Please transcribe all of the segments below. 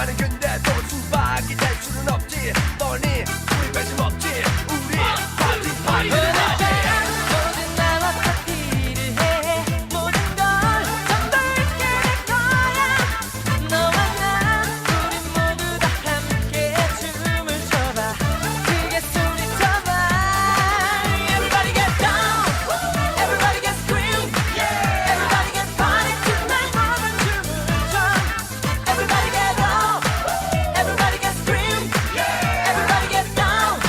나는 근데 또 수박이 될 수는 없지. 뻔히 우리 관심 없지. 우리 파티를 하지. 모든 나와 파티를 해. 모든 걸 전부 잊게 될 거야. 너와 나 우리 모두 다 함께 춤을 춰봐. 크게 소리쳐봐. Everybody get down. Everybody get scream. Everybody get party tonight. 모든 춤을 춰. Everybody get up. Everybody get scream. Everybody get down.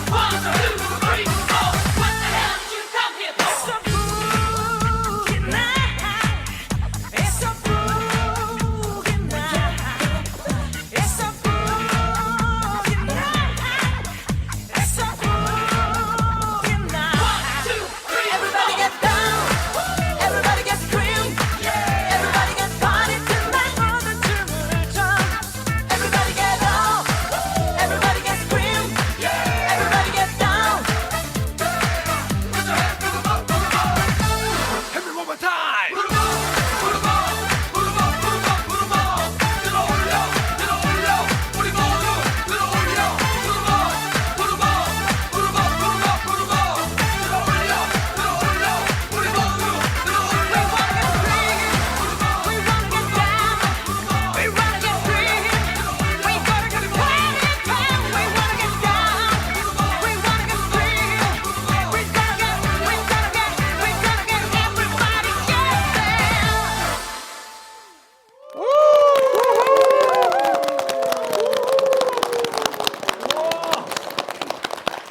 1, 2, 3, 4. What the hell did you come here for? It's a boogie night. It's a boogie night. It's a boogie night. It's a boogie night. 1, 2, 3. Everybody get down. Everybody get scream. Everybody get party tonight. 모든 춤을 춰. Everybody get up. Everybody get scream. Everybody get down. Every one more time.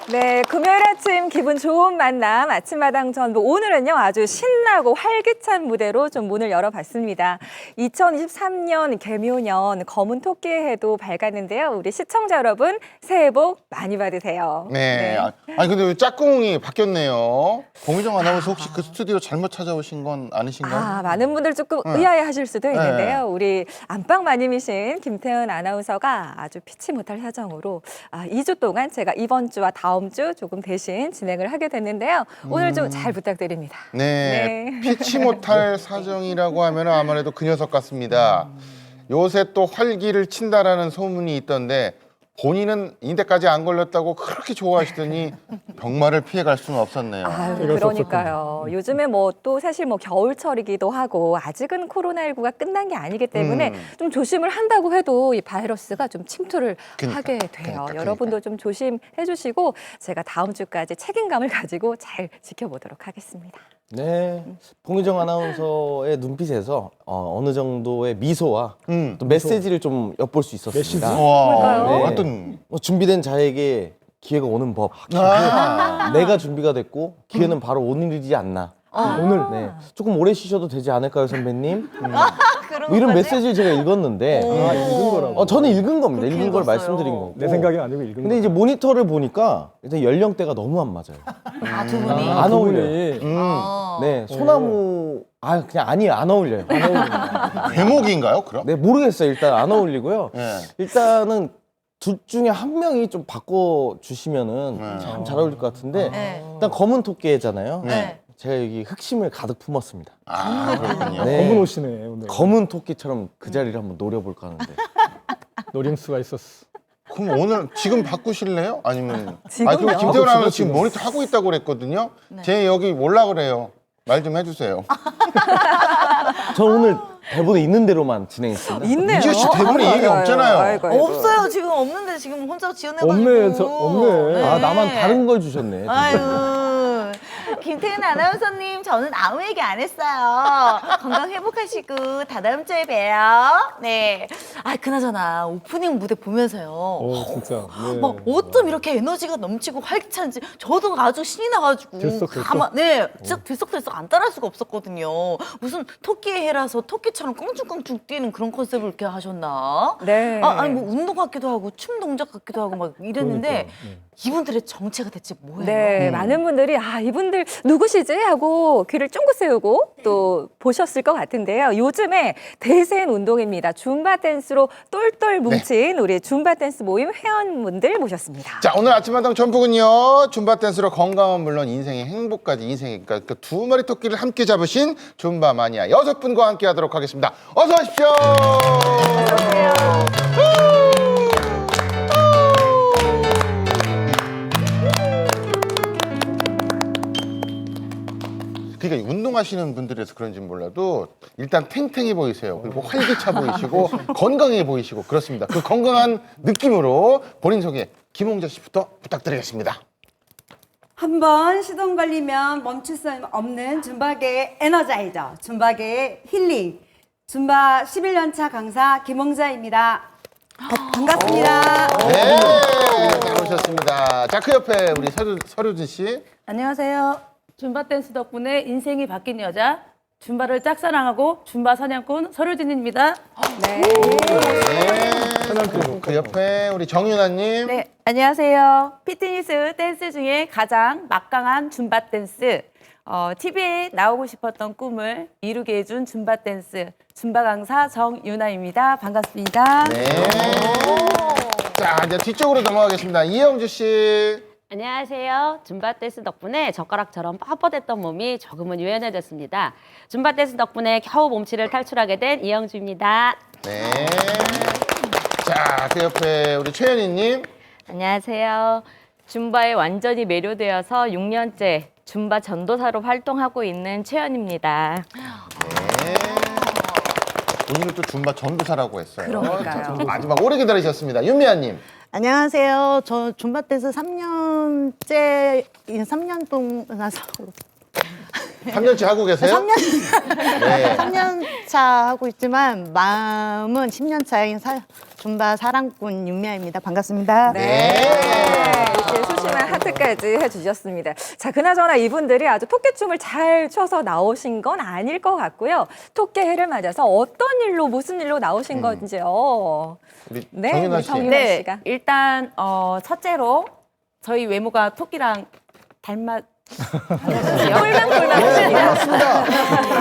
네, 금요일 아침 기분 좋은 만남 아침마당 전부 오늘은요 아주 신나고 활기찬 무대로 좀 문을 열어봤습니다. 2023년 개묘년 검은 토끼의 해도 밝았는데요. 우리 시청자 여러분 새해 복 많이 받으세요. 네. 아니 근데 왜 짝꿍이 바뀌었네요. 공유정 아나운서 혹시 그 스튜디오 잘못 찾아오신 건 아니신가요? 아, 많은 분들 조금 의아해하실 수도 있는데요. 네. 우리 안방 마님이신 김태은 아나운서가 아주 피치 못할 사정으로 2주 동안 제가 이번 주와 다음 주 조금 대신 진행을 하게 됐는데요. 오늘 좀 잘 부탁드립니다. 네. 네. 피치 못할 사정이라고 하면 아무래도 그 녀석 같습니다. 요새 또 활기를 친다라는 소문이 있던데 본인은 인대까지 안 걸렸다고 그렇게 좋아하시더니 병마를 피해갈 수는 없었네요. 아유, 그러니까요. 요즘에 뭐 또 사실 뭐 겨울철이기도 하고 아직은 코로나19가 끝난 게 아니기 때문에 좀 조심을 한다고 해도 이 바이러스가 좀 침투를 하게 돼요. 여러분도 좀 조심해 주시고 제가 다음 주까지 책임감을 가지고 잘 지켜보도록 하겠습니다. 네, 봉유정 아나운서의 눈빛에서 어느 정도의 미소와 또 메시지를 좀 엿볼 수 있었습니다. 와, 네. 어떤 준비된 자에게 기회가 오는 법. 내가 준비가 됐고 기회는 바로 오는 일이지 않나. 오늘 조금 오래 쉬셔도 되지 않을까요, 선배님? 뭐 이런 메시지를 제가 읽었는데 읽은 거라고. 저는 읽은 겁니다. 읽은 걸 읽었어요. 말씀드린 거고. 내 생각이 아니고 읽은 근데 이제 모니터를 보니까 일단 연령대가 너무 안 맞아요. 아, 두 분이. 안 두 어울려요. 분이. 네, 소나무 그냥 아니에요. 안 어울려요. 안 어울려요. 대목인가요, 그럼? 네, 모르겠어요. 일단 안 어울리고요. 네. 일단은 둘 중에 한 명이 좀 바꿔 주시면은 참 잘 어울릴 것 같은데 네. 일단 검은 토끼잖아요. 네. 제가 여기 흑심을 가득 품었습니다. 아, 그렇군요. 네. 검은 옷이네 오늘. 검은 토끼처럼 그 자리를 한번 노려볼까 하는데. 노림수가 있었어. 그럼 오늘 지금 바꾸실래요? 아니면 지금요? 그리고 김태훈 아나운서 지금 지금. 모니터 하고 있다고 그랬거든요. 제 여기 올라 그래요. 말 좀 해주세요. 저 오늘 대본에 있는 대로만 진행했습니다. 있네요. 이재 씨 대본에 얘기 없잖아요. 아이고, 아이고. 없어요. 지금 없는데 지금 혼자 지어내가지고. 없네, 없네. 아, 나만 다른 걸 주셨네. 아유. 김태은 아나운서님, 저는 아무 얘기 안 했어요. 건강 회복하시고 다다음 주에 봬요. 네. 아, 그나저나 오프닝 무대 보면서요. 진짜. 네. 막 어쩜 이렇게 에너지가 넘치고 활기찬지 저도 아주 신이 나가지고 들썩들썩. 네, 진짜 들썩들썩 안 따라할 수가 없었거든요. 무슨 토끼의 해라서 토끼처럼 껑충껑충 뛰는 그런 컨셉을 이렇게 하셨나? 네. 아니 뭐 운동 같기도 하고 춤 동작 같기도 하고 막 이랬는데 그러니까요. 이분들의 정체가 대체 뭐예요? 네, 많은 분들이 이분들 여러분들 누구시지 하고 귀를 쫑긋 세우고 또 보셨을 것 같은데요. 요즘에 대세인 운동입니다. 줌바 댄스로 똘똘 뭉친 우리 줌바 댄스 모임 회원분들 모셨습니다. 자, 오늘 아침 한당 전북은요, 줌바 댄스로 건강은 물론 인생의 행복까지 인생이니까 그 두 마리 토끼를 함께 잡으신 줌바 마니아 6분과 함께 하도록 하겠습니다. 어서 오십시오. 그러니까 운동하시는 분들에서 그런지 몰라도 일단 탱탱해 보이세요. 그리고 활기차 보이시고 건강해 보이시고 그렇습니다. 그 건강한 느낌으로 본인 소개 김홍자 씨부터 부탁드리겠습니다. 한번 시동 걸리면 멈출 수 없는 줌바계의 에너자이저, 줌바계의 힐링, 줌바 11년차 강사 김홍자입니다. 반갑습니다. 네, 잘 오셨습니다. 자, 그 옆에 우리 서류진 씨. 안녕하세요. 줌바 댄스 덕분에 인생이 바뀐 여자, 줌바를 짝사랑하고 줌바 사냥꾼 서류진입니다. 네. 그 옆에 우리 정윤아님. 네, 안녕하세요. 피트니스 댄스 중에 가장 막강한 줌바 댄스, TV에 나오고 싶었던 꿈을 이루게 해준 줌바 댄스, 줌바 강사 정윤아입니다. 반갑습니다. 네. 자, 이제 뒤쪽으로 넘어가겠습니다. 이영주 씨. 안녕하세요. 줌바 댄스 덕분에 젓가락처럼 뻣뻣했던 몸이 조금은 유연해졌습니다. 줌바 댄스 덕분에 겨우 몸치를 탈출하게 된 이영주입니다. 네. 자, 그 옆에 우리 최연희님. 안녕하세요. 줌바에 완전히 매료되어서 6년째 줌바 전도사로 활동하고 있는 최연입니다. 네. 본인은 또 줌바 전도사라고 했어요. 그러니까요. 자, 마지막 오래 기다리셨습니다. 윤미아님. 안녕하세요. 저 줌바 댄스 3년째, 3년 동안 3년째 하고 계세요? 3년, 네. 3년 차 하고 있지만 마음은 10년 차인 줌바 사랑꾼 윤미아입니다. 반갑습니다. 네. 이렇게 소심한 하트까지 해주셨습니다. 자, 그나저나 이분들이 아주 토끼춤을 잘 춰서 나오신 건 아닐 것 같고요. 토끼해를 맞아서 어떤 일로, 무슨 일로 나오신 건지요. 우리 네, 정윤아 우리 씨. 정윤아 네, 씨가. 일단 첫째로 저희 외모가 토끼랑 닮았습니다.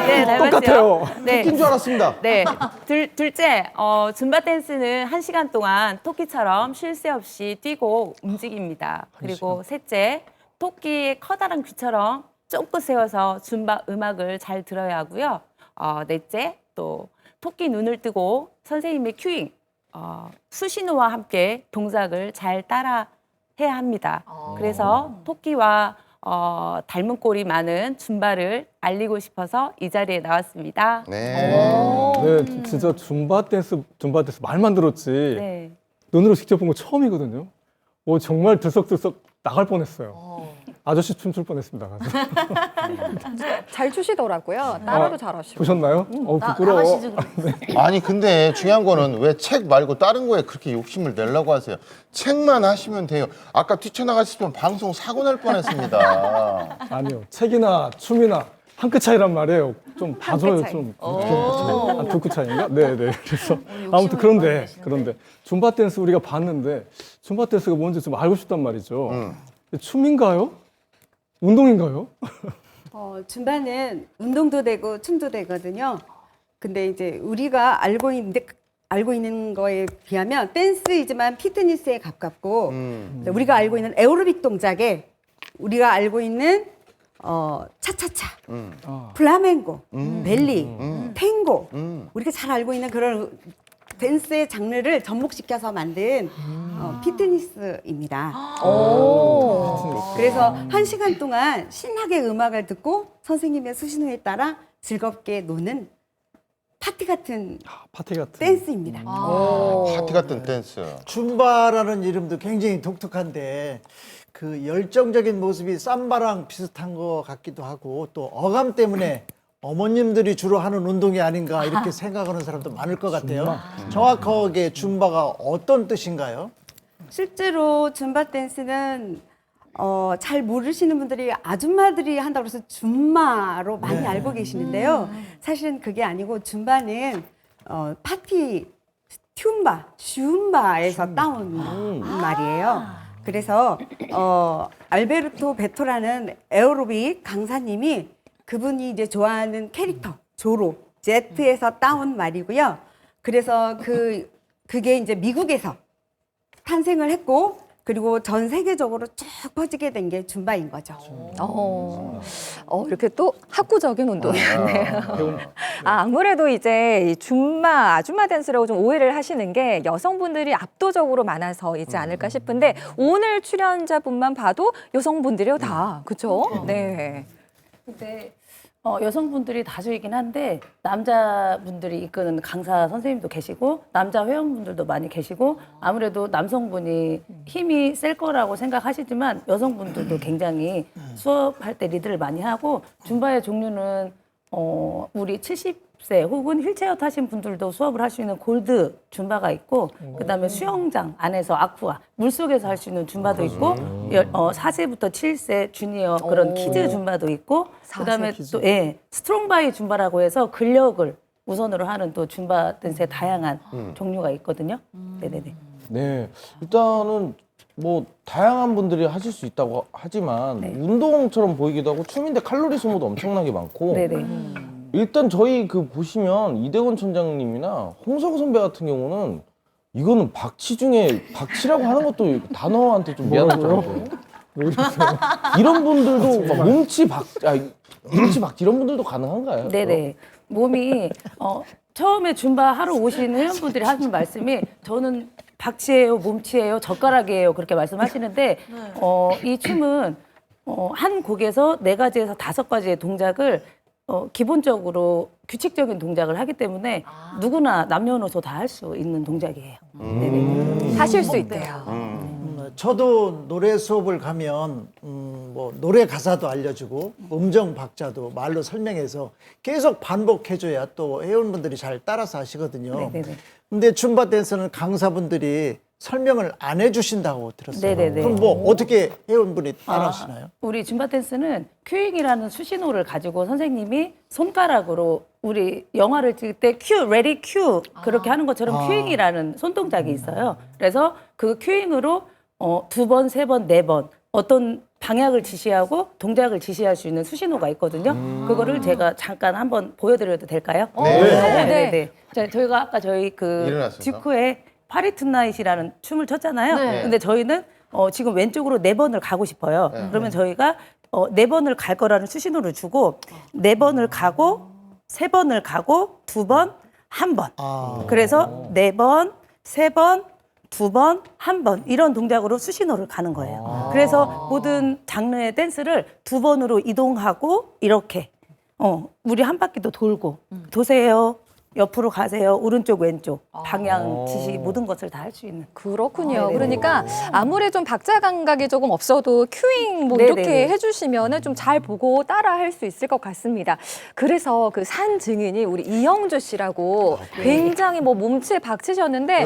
네, 닮았어요. 똑같아요. 네. 토끼인 줄 알았습니다. 네. 둘째, 줌바 댄스는 1시간 동안 토끼처럼 쉴 새 없이 뛰고 움직입니다. 그리고 셋째, 토끼의 커다란 귀처럼 쫑긋 세워서 줌바 음악을 잘 들어야 하고요. 넷째, 또 토끼 눈을 뜨고 선생님의 큐잉, 수신호와 함께 동작을 잘 따라 해야 합니다. 그래서 토끼와 닮은 꼴이 많은 줌바를 알리고 싶어서 이 자리에 나왔습니다. 네. 네, 진짜 줌바 댄스 말만 들었지 네. 눈으로 직접 본 거 처음이거든요. 정말 들썩들썩 나갈 뻔했어요. 아저씨 춤출 뻔했습니다. 잘 추시더라고요. 따라도 잘하시고. 보셨나요? 부끄러워. 아니 근데 중요한 거는 왜 책 말고 다른 거에 그렇게 욕심을 내려고 하세요? 책만 하시면 돼요. 아까 뛰쳐나갔으면 방송 사고 날 뻔했습니다. 아니요, 책이나 춤이나 한 끗 차이란 말이에요. 좀 봐줘요, 차이. 좀. 한 두 끗 차이인가? 네. 그래서 아무튼 그런데 줌바 댄스 우리가 봤는데 줌바 댄스가 뭔지 좀 알고 싶단 말이죠. 춤인가요? 운동인가요? 줌바는 운동도 되고 춤도 되거든요. 근데 이제 우리가 알고 있는 거에 비하면 댄스이지만 피트니스에 가깝고 우리가 알고 있는 에어로빅 동작에 우리가 알고 있는 차차차, 플라멩고, 벨리, 탱고 우리가 잘 알고 있는 그런 댄스의 장르를 접목시켜서 만든 피트니스입니다. 그래서 1시간 동안 신나게 음악을 듣고 선생님의 수신호에 따라 즐겁게 노는 파티 같은 댄스입니다. 파티 같은 댄스. 줌바라는 이름도 굉장히 독특한데 그 열정적인 모습이 삼바랑 비슷한 것 같기도 하고 또 어감 때문에 어머님들이 주로 하는 운동이 아닌가 이렇게 생각하는 사람도 많을 것 같아요. 정확하게 줌바가 어떤 뜻인가요? 실제로 줌바 댄스는 잘 모르시는 분들이 아줌마들이 한다고 해서 줌마로 많이 알고 계시는데요. 사실은 그게 아니고 줌바는 파티 춤바에서 따온 말이에요. 그래서 알베르토 베토라는 에어로빅 강사님이 그분이 이제 좋아하는 캐릭터 조로 제트에서 따온 말이고요. 그래서 그게 이제 미국에서 탄생을 했고 그리고 전 세계적으로 쭉 퍼지게 된 게 줌바인 거죠. 이렇게 또 학구적인 운동이었네요. 아무래도 이제 이 줌바, 아줌마 댄스라고 좀 오해를 하시는 게 여성분들이 압도적으로 많아서이지 않을까 싶은데 오늘 출연자분만 봐도 여성분들이요 다, 그렇죠? 네. 근데 여성분들이 다수이긴 한데 남자분들이 이끄는 강사 선생님도 계시고 남자 회원분들도 많이 계시고 아무래도 남성분이 힘이 셀 거라고 생각하시지만 여성분들도 굉장히 수업할 때 리드를 많이 하고 줌바의 종류는 우리 70세 혹은 휠체어 타신 분들도 수업을 할 수 있는 골드 줌바가 있고 그다음에 수영장 안에서 아쿠아 물속에서 할 수 있는 줌바도 있고 4세부터 7세 주니어 그런 키즈 줌바도 있고 그다음에 또 스트롱바이 줌바라고 해서 근력을 우선으로 하는 또 줌바 댄스의 다양한 종류가 있거든요. 네네네. 네, 일단은 뭐 다양한 분들이 하실 수 있다고 하지만 운동처럼 보이기도 하고 춤인데 칼로리 소모도 엄청나게 많고 네네. 일단 저희 보시면 이대건 천장님이나 홍석우 선배 같은 경우는 이거는 박치 중에 박치라고 하는 것도 단어한테 좀 미안하더라고요. 이런 분들도 몸치 박치 이런 분들도 가능한가요? 네네. 몸이 처음에 줌바 하러 오시는 회원분들이 하시는 말씀이 저는 박치예요, 몸치예요, 젓가락이에요 그렇게 말씀하시는데 이 춤은 한 곡에서 4가지에서 5가지의 동작을 기본적으로 규칙적인 동작을 하기 때문에 누구나 남녀노소 다 할 수 있는 동작이에요. 네네. 하실 수 있대요. 저도 노래 수업을 가면 뭐 노래 가사도 알려주고 음정 박자도 말로 설명해서 계속 반복해줘야 또 회원분들이 잘 따라서 하시거든요. 네네네. 근데 줌바 댄스는 강사분들이 설명을 안 해주신다고 들었어요. 네네네. 그럼 뭐 어떻게 회원분이 따라하시나요? 우리 줌바 댄스는 큐잉이라는 수신호를 가지고 선생님이 손가락으로 우리 영화를 찍을 때 큐, 레디 큐 그렇게 하는 것처럼 큐잉이라는 손동작이 있어요. 그래서 그 큐잉으로 2번, 3번, 4번 어떤 방향을 지시하고 동작을 지시할 수 있는 수신호가 있거든요. 그거를 제가 잠깐 한번 보여드려도 될까요? 네. 자, 저희가 아까 저희 일어났습니다. 듀크의 파리 투나잇이라는 춤을 췄잖아요. 네. 근데 저희는 지금 왼쪽으로 4번을 가고 싶어요. 그러면 저희가 4번을 갈 거라는 수신호를 주고 4번을 가고 3번을 가고 2번, 1번. 그래서 4번, 3번, 2번, 1번 이런 동작으로 수신호를 가는 거예요. 그래서 모든 장르의 댄스를 2번으로 이동하고 이렇게 우리 한 바퀴도 돌고 도세요. 옆으로 가세요. 오른쪽 왼쪽 방향 지시 모든 것을 다 할 수 있는. 그렇군요. 그러니까 아무리 좀 박자 감각이 조금 없어도 큐잉 뭐 이렇게 네네네. 해주시면은 좀 잘 보고 따라 할 수 있을 것 같습니다. 그래서 그 산 증인이 우리 이영주 씨라고 굉장히 뭐 몸치에 박치셨는데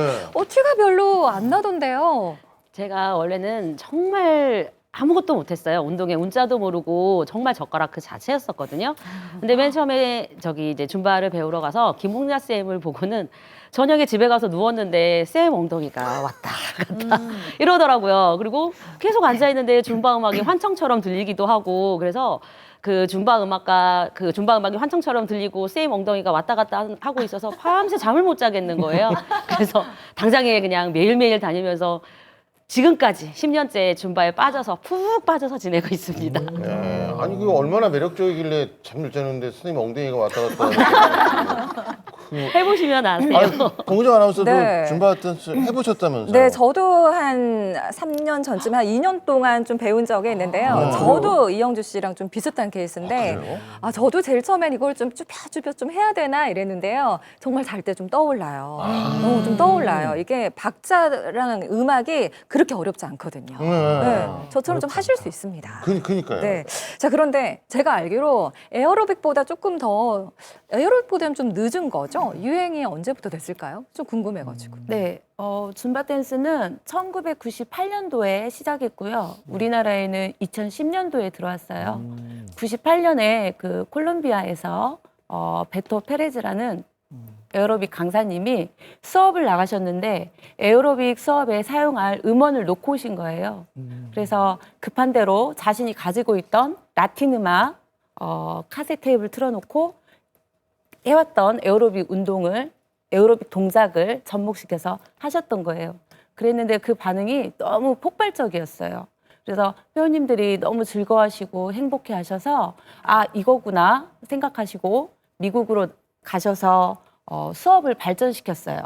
티가 별로 안 나던데요. 제가 원래는 정말 아무것도 못했어요. 운동에 운자도 모르고 정말 젓가락 그 자체였었거든요. 근데 맨 처음에 이제 줌바를 배우러 가서 김홍자 쌤을 보고는 저녁에 집에 가서 누웠는데 쌤 엉덩이가 왔다 갔다 이러더라고요. 그리고 계속 앉아 있는데 줌바 음악이 환청처럼 들리기도 하고 그래서 그 줌바 음악이 환청처럼 들리고 쌤 엉덩이가 왔다 갔다 하고 있어서 밤새 잠을 못 자겠는 거예요. 그래서 당장에 그냥 매일매일 다니면서 지금까지 10년째 줌바에 푹 빠져서 지내고 있습니다. 아니 그게 얼마나 매력적이길래 잠을 자는데 선생님 엉덩이가 왔다 갔다 해보시면 아세요. 아니, 공정 아나운서도 네. 줌바 댄스 해보셨다면서요? 네, 저도 한 3년 전쯤에 한 2년 동안 좀 배운 적이 있는데요. 저도 이영주 씨랑 좀 비슷한 케이스인데, 저도 제일 처음엔 이걸 좀 쭈뼛쭈뼛 좀 해야 되나 이랬는데요. 정말 잘 때 좀 떠올라요. 좀 떠올라요. 이게 박자랑 음악이 그렇게 어렵지 않거든요. 네, 저처럼 좀 하실 수 있습니다. 그니까요. 네. 자, 그런데 제가 알기로 에어로빅보다는 좀 늦은 거죠? 유행이 언제부터 됐을까요? 좀 궁금해가지고. 네, 줌바 댄스는 1998년도에 시작했고요. 우리나라에는 2010년도에 들어왔어요. 98년에 그 콜롬비아에서 베토 페레즈라는 에어로빅 강사님이 수업을 나가셨는데 에어로빅 수업에 사용할 음원을 놓고 오신 거예요. 그래서 급한 대로 자신이 가지고 있던 라틴 음악 카세트 테이프를 틀어놓고 해왔던 에어로빅 운동을 에어로빅 동작을 접목시켜서 하셨던 거예요. 그랬는데 그 반응이 너무 폭발적이었어요. 그래서 회원님들이 너무 즐거워하시고 행복해하셔서 아 이거구나 생각하시고 미국으로 가셔서 수업을 발전시켰어요.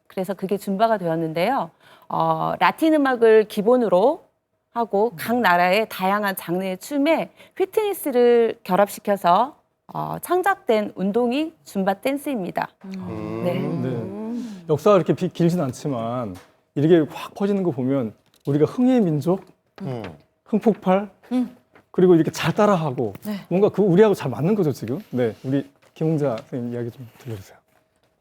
그래서 그게 줌바가 되었는데요. 라틴 음악을 기본으로 하고 각 나라의 다양한 장르의 춤에 피트니스를 결합시켜서 창작된 운동이 줌바 댄스입니다. 네. 네. 역사가 이렇게 길진 않지만 이렇게 확 퍼지는 거 보면 우리가 흥의 민족, 흥폭발, 그리고 이렇게 잘 따라하고 뭔가 그 우리하고 잘 맞는 거죠 지금. 네, 우리 김홍자 선생님 이야기 좀 들려주세요.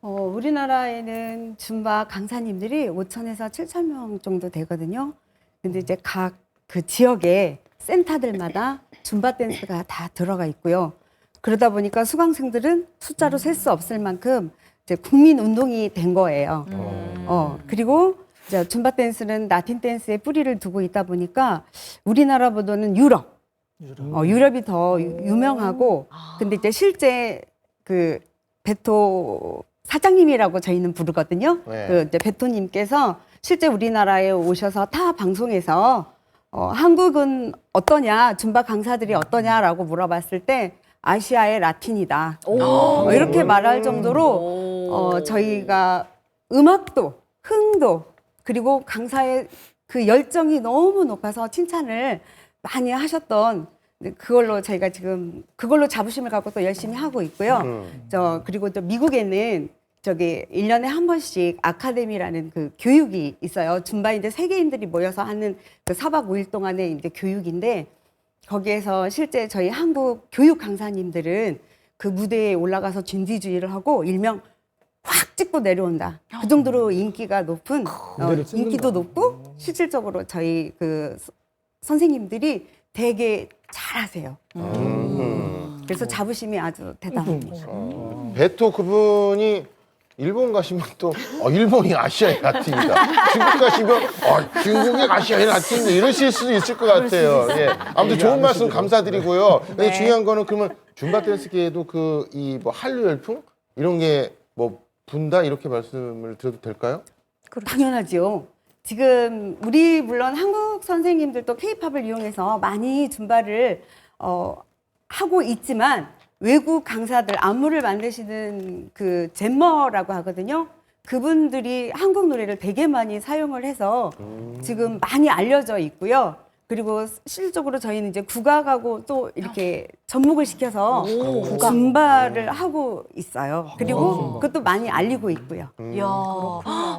우리나라에는 줌바 강사님들이 5,000에서 7,000명 정도 되거든요. 근데 이제 각 그 지역의 센터들마다 줌바 댄스가 다 들어가 있고요. 그러다 보니까 수강생들은 숫자로 셀 수 없을 만큼 이제 국민 운동이 된 거예요. 그리고 이제 줌바 댄스는 라틴 댄스에 뿌리를 두고 있다 보니까 우리나라보다는 유럽이 더 유명하고, 근데 이제 실제 그 베토 사장님이라고 저희는 부르거든요. 네. 그 이제 베토님께서 실제 우리나라에 오셔서 타 방송에서 한국은 어떠냐, 줌바 강사들이 어떠냐라고 물어봤을 때 아시아의 라틴이다. 이렇게 말할 정도로 저희가 음악도, 흥도, 그리고 강사의 그 열정이 너무 높아서 칭찬을 많이 하셨던, 그걸로 저희가 지금 그걸로 자부심을 갖고 또 열심히 하고 있고요. 그리고 또 미국에는 저기 1년에 한 번씩 아카데미라는 그 교육이 있어요. 줌바인데 세계인들이 모여서 하는 그 4박 5일 동안의 이제 교육인데, 거기에서 실제 저희 한국 교육 강사님들은 그 무대에 올라가서 진지주의를 하고 일명 확 찍고 내려온다. 그 정도로 인기가 높은, 인기도 높고 실질적으로 저희 그 선생님들이 되게 잘하세요. 그래서 자부심이 아주 대단합니다. 베토 그분이 일본 가시면 또 일본이 아시아의 라틴이다. 중국 가시면 중국이 아시아의 라틴이다. 이러실 수도 있을 것 같아요. 예. 아무튼 좋은 말씀 감사드리고요. 근데 중요한 거는 그러면 줌바 댄스계에도 그 이 뭐 한류 열풍 이런 게 뭐 분다 이렇게 말씀을 드려도 될까요? 당연하죠. 지금 우리 물론 한국 선생님들도 K-팝을 이용해서 많이 줌바를 하고 있지만, 외국 강사들 안무를 만드시는 그 잼머라고 하거든요. 그분들이 한국 노래를 되게 많이 사용을 해서 지금 많이 알려져 있고요. 그리고 실질적으로 저희는 이제 국악하고 또 이렇게 접목을 시켜서 줌바를 하고 있어요. 그리고 그것도 많이 알리고 있고요. 이야,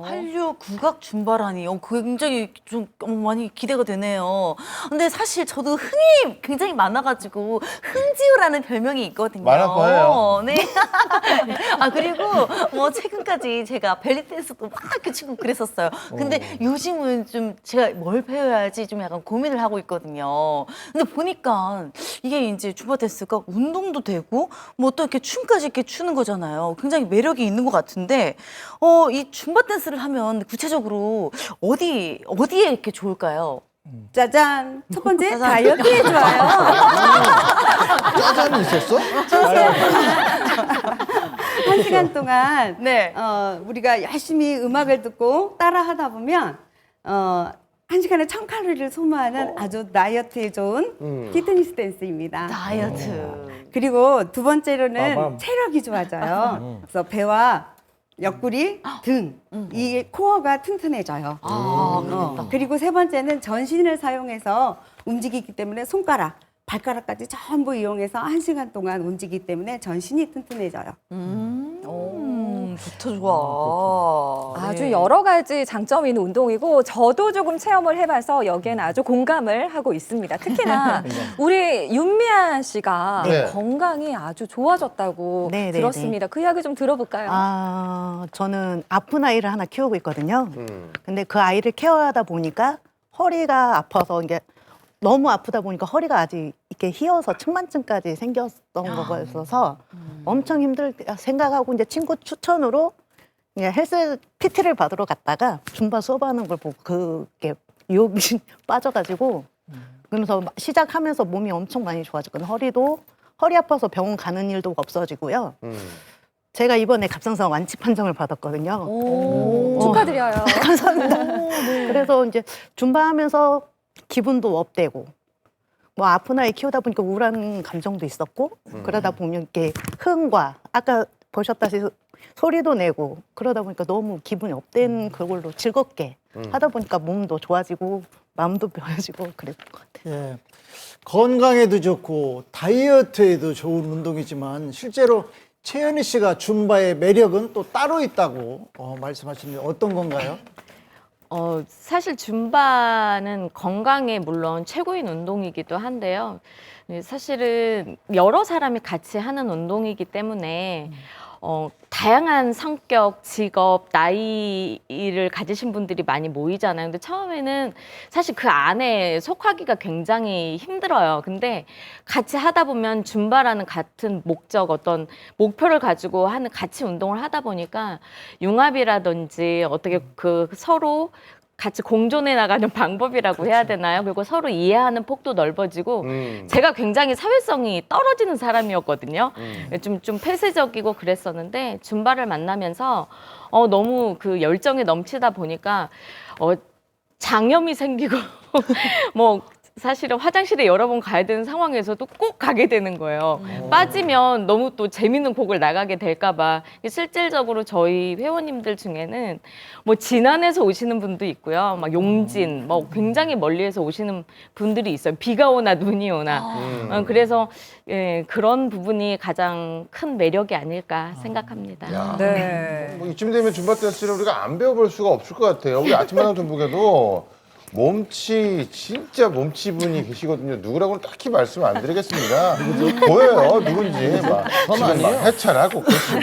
한류 국악 줌바라니 굉장히 좀 많이 기대가 되네요. 근데 사실 저도 흥이 굉장히 많아가지고 흥지우라는 별명이 있거든요. 많아 보여요. 네. 그리고 뭐 최근까지 제가 벨리 댄스도 막 이렇게 추고 그랬었어요. 근데 요즘은 좀 제가 뭘 배워야지 좀 약간 고민을 하고 있거든요. 근데 보니까 이게 이제 줌바 댄스가 운동도 되고 뭐 또 이렇게 춤까지 이렇게 추는 거잖아요. 굉장히 매력이 있는 것 같은데 이 줌바 댄스를 하면 구체적으로 어디에 이렇게 좋을까요? 짜잔! 첫 번째, 다이어트에 좋아요. 짜잔이 있었어? 1시간 동안 네. 우리가 열심히 음악을 듣고 따라 하다 보면 1시간에 1000칼로리를 소모하는 아주 다이어트에 좋은 피트니스 댄스입니다. 다이어트. 그리고 두 번째로는 체력이 좋아져요. 그래서 배와 옆구리, 등, 이 코어가 튼튼해져요. 그리고 세 번째는 전신을 사용해서 움직이기 때문에 손가락, 발가락까지 전부 이용해서 1시간 동안 움직이기 때문에 전신이 튼튼해져요. 좋다, 좋아. 아주 여러 가지 장점이 있는 운동이고, 저도 조금 체험을 해봐서 여기에는 아주 공감을 하고 있습니다. 특히나 우리 윤미아 씨가 네. 건강이 아주 좋아졌다고 들었습니다. 그 이야기 좀 들어볼까요? 저는 아픈 아이를 하나 키우고 있거든요. 근데 그 아이를 케어하다 보니까 허리가 아파서 이게 너무 아프다 보니까 허리가 아직 이렇게 휘어서 측만증까지 생겼던 거였어서 엄청 힘들 때 생각하고 이제 친구 추천으로 그냥 헬스 PT를 받으러 갔다가 줌바 수업하는 걸 보고 그게 유혹이 빠져가지고 그러면서 시작하면서 몸이 엄청 많이 좋아졌거든요. 허리 아파서 병원 가는 일도 없어지고요. 제가 이번에 갑상선 완치 판정을 받았거든요. 축하드려요. 감사합니다. 그래서 이제 줌바 하면서 기분도 업되고 뭐 아픈 아이 키우다 보니까 우울한 감정도 있었고 그러다 보면 이렇게 흥과 아까 보셨다시피 소리도 내고 그러다 보니까 너무 기분이 업된 그걸로 즐겁게 하다 보니까 몸도 좋아지고 마음도 편해지고 그랬던 것 같아요. 예. 건강에도 좋고 다이어트에도 좋은 운동이지만 실제로 채연이 씨가 줌바의 매력은 또 따로 있다고 말씀하시는데 어떤 건가요? 사실 줌바는 건강에 물론 최고인 운동이기도 한데요. 사실은 여러 사람이 같이 하는 운동이기 때문에 다양한 성격, 직업, 나이를 가지신 분들이 많이 모이잖아요. 근데 처음에는 사실 그 안에 속하기가 굉장히 힘들어요. 근데 같이 하다 보면 줌바라는 같은 목적, 어떤 목표를 가지고 하는 같이 운동을 하다 보니까 융합이라든지 어떻게 그 서로 같이 공존해 나가는 방법이라고 해야 되나요? 그리고 서로 이해하는 폭도 넓어지고 제가 굉장히 사회성이 떨어지는 사람이었거든요. 좀 폐쇄적이고 그랬었는데 줌바를 만나면서 너무 그 열정이 넘치다 보니까 장염이 생기고 뭐 사실은 화장실에 여러 번 가야 되는 상황에서도 꼭 가게 되는 거예요. 빠지면 너무 또 재밌는 곡을 나가게 될까 봐. 실질적으로 저희 회원님들 중에는 뭐 진안에서 오시는 분도 있고요. 막 용진, 뭐 굉장히 멀리에서 오시는 분들이 있어요. 비가 오나 눈이 오나. 그래서 예, 그런 부분이 가장 큰 매력이 아닐까 생각합니다. 네. 뭐 이쯤 되면 줌바 댄스를 우리가 안 배워볼 수가 없을 것 같아요. 우리 아침마당 전북에도 몸치 진짜 몸치 분이 계시거든요. 누구라고는 딱히 말씀 안 드리겠습니다. 보여요 누군지 막 지금 막 해찰하고 계시고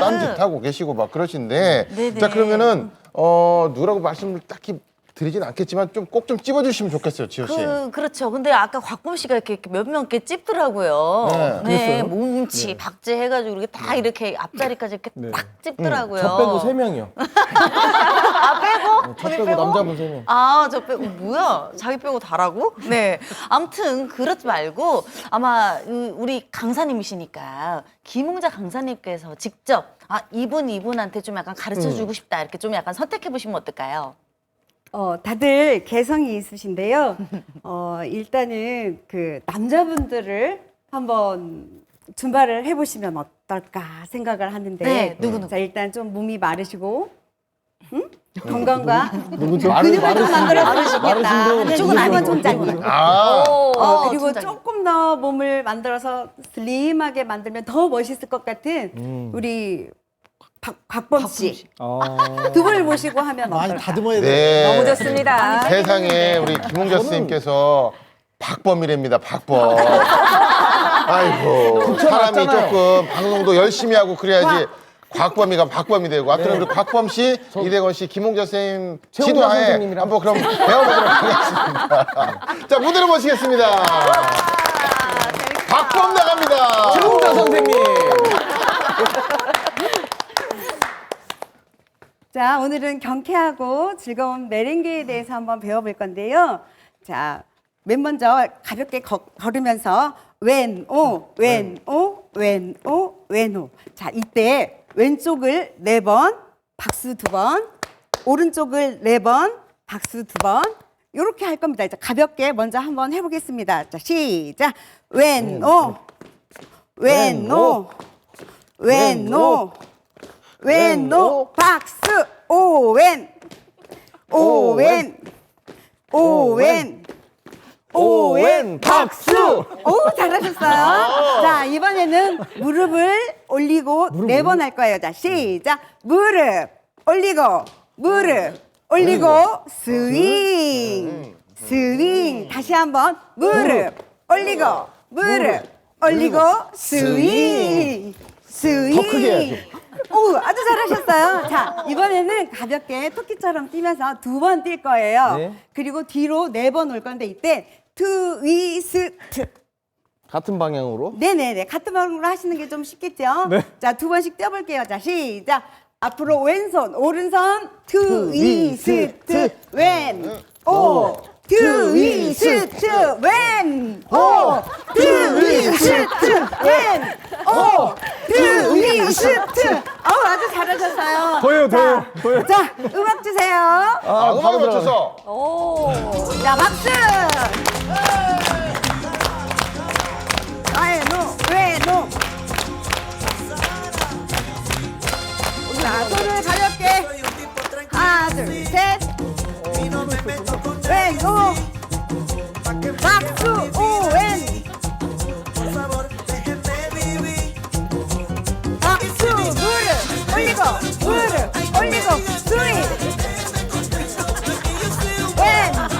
딴짓하고 계시고 막 그러신데 자 그러면은 누구라고 말씀을 딱히 드리진 않겠지만 좀 꼭 좀 찝어주시면 좋겠어요, 지호 씨. 그렇죠. 근데 아까 곽범 씨가 이렇게 몇 명 이렇게 찝더라고요. 네. 몸치, 박제 해가지고 이렇게 다 이렇게 앞자리까지 이렇게 딱 찝더라고요. 저 빼고 3명이요. 아 빼고? 저 빼고 남자분 3명. 아, 저 빼고 뭐야? 자기 빼고 다라고? 네. 아무튼 그렇지 말고 아마 우리 강사님이시니까 김홍자 강사님께서 직접 이분한테 좀 약간 가르쳐 주고 싶다 이렇게 좀 약간 선택해 보시면 어떨까요? 다들 개성이 있으신데요. 일단은 그 남자분들을 한번 줌바를 해보시면 어떨까 생각을 하는데. 네, 누구? 자, 일단 좀 몸이 마르시고, 건강과 누구죠? 근육을 좀 만들어 주시겠다. 마르신 이쪽은 분 알만 총장님. 그리고 총장님. 조금 더 몸을 만들어서 슬림하게 만들면 더 멋있을 것 같은 우리 곽범 씨. 두 분을 모시고 하면 많이 어떨까? 다듬어야 돼요. 네. 너무 좋습니다. 세상에 우리 김홍자 스님께서 박범이랍니다. 박범. 아이고 사람이 조금 방송도 열심히 하고 그래야지 곽범이가 박범이 되고. 하여튼 우리 곽범 씨, 이대건 씨, 김홍자 선생님 지도하에 선생님이랑. 한번 그럼 배워보도록 하겠습니다. 자 무대로 모시겠습니다. 박범 나갑니다. 최홍자 선생님. 자, 오늘은 경쾌하고 즐거운 메렝게에 대해서 한번 배워볼 건데요. 자, 맨 먼저 가볍게 걸으면서 왼오, 왼오, 왼오, 왼오. 자, 이때 왼쪽을 4번, 박수 2번, 오른쪽을 4번, 박수 2번. 이렇게 할 겁니다. 이제 가볍게 먼저 한번 해보겠습니다. 자, 시작. 왼오, 왼오, 왼오. 왼오 박수 오왼 오왼 오왼 오왼 박수. 오 잘하셨어요. 자 이번에는 무릎을 올리고 4번 할 거예요. 자 시작. 무릎 올리고 무릎 올리고 스윙 스윙. 다시 한번 무릎 올리고 무릎 올리고 스윙 스윙. 더 크게 해야죠. 오, 아주 잘하셨어요. 자, 이번에는 가볍게 토끼처럼 뛰면서 2번 뛸 거예요. 네. 그리고 뒤로 4번 올 건데 이때 트위스트. 같은 방향으로. 네네네. 같은 방향으로 하시는 게 좀 쉽겠죠? 네. 자, 2번씩 떼볼게요. 자, 시작. 앞으로 왼손, 오른손, 트위스트, 왼, 오, 트위스트, 왼, 오, 트위스트, 왼, 오, 트위스트. 아주 잘하셨어요. 더해요. 자, 음악 주세요. 음악에 맞춰서. 오. 자, 박수! 왼오. 자, 손을 가볍게. 하나, 둘, 셋. 왼오. 박수, 오, 왼. 박수, 무릎 올리고, 스윗. 왼,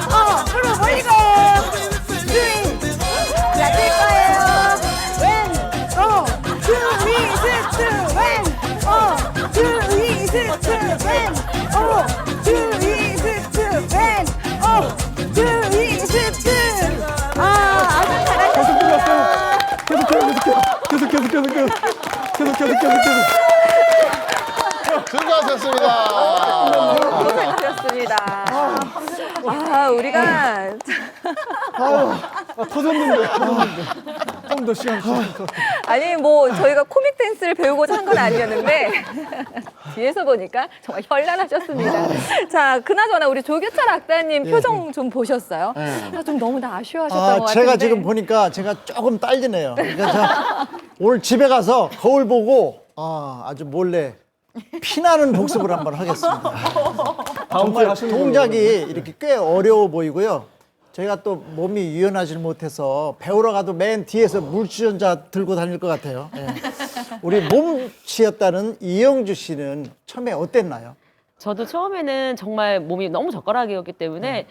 무릎 올리고, 스윗. 자, 뛸 거예요. 왼, 트위스트, 왼, 트위스트, 왼, 트위스트, 왼, 트위스트. 아주 잘하셨어요. 계속. 수고하셨습니다. 너무 잘하셨습니다. 우리가 터졌는데. 좀 더 시간. 아니 뭐 저희가 코믹 댄스를 배우고자 한 건 아니었는데 뒤에서 보니까 정말 현란하셨습니다. 자, 그나저나 우리 조규철 악단님 표정 좀 보셨어요? 좀 너무나 아쉬워하셨던 것 같은데. 제가 지금 보니까 제가 조금 딸리네요. 그러니까 저 오늘 집에 가서 거울 보고 아주 몰래 피나는 복습을 한번 하겠습니다. 정말 동작이 이렇게 꽤 어려워 보이고요. 저희가 또 몸이 유연하지 못해서 배우러 가도 맨 뒤에서 물주전자 들고 다닐 것 같아요. 예. 우리 몸치였다는 이영주 씨는 처음에 어땠나요? 저도 처음에는 정말 몸이 너무 젓가락이었기 때문에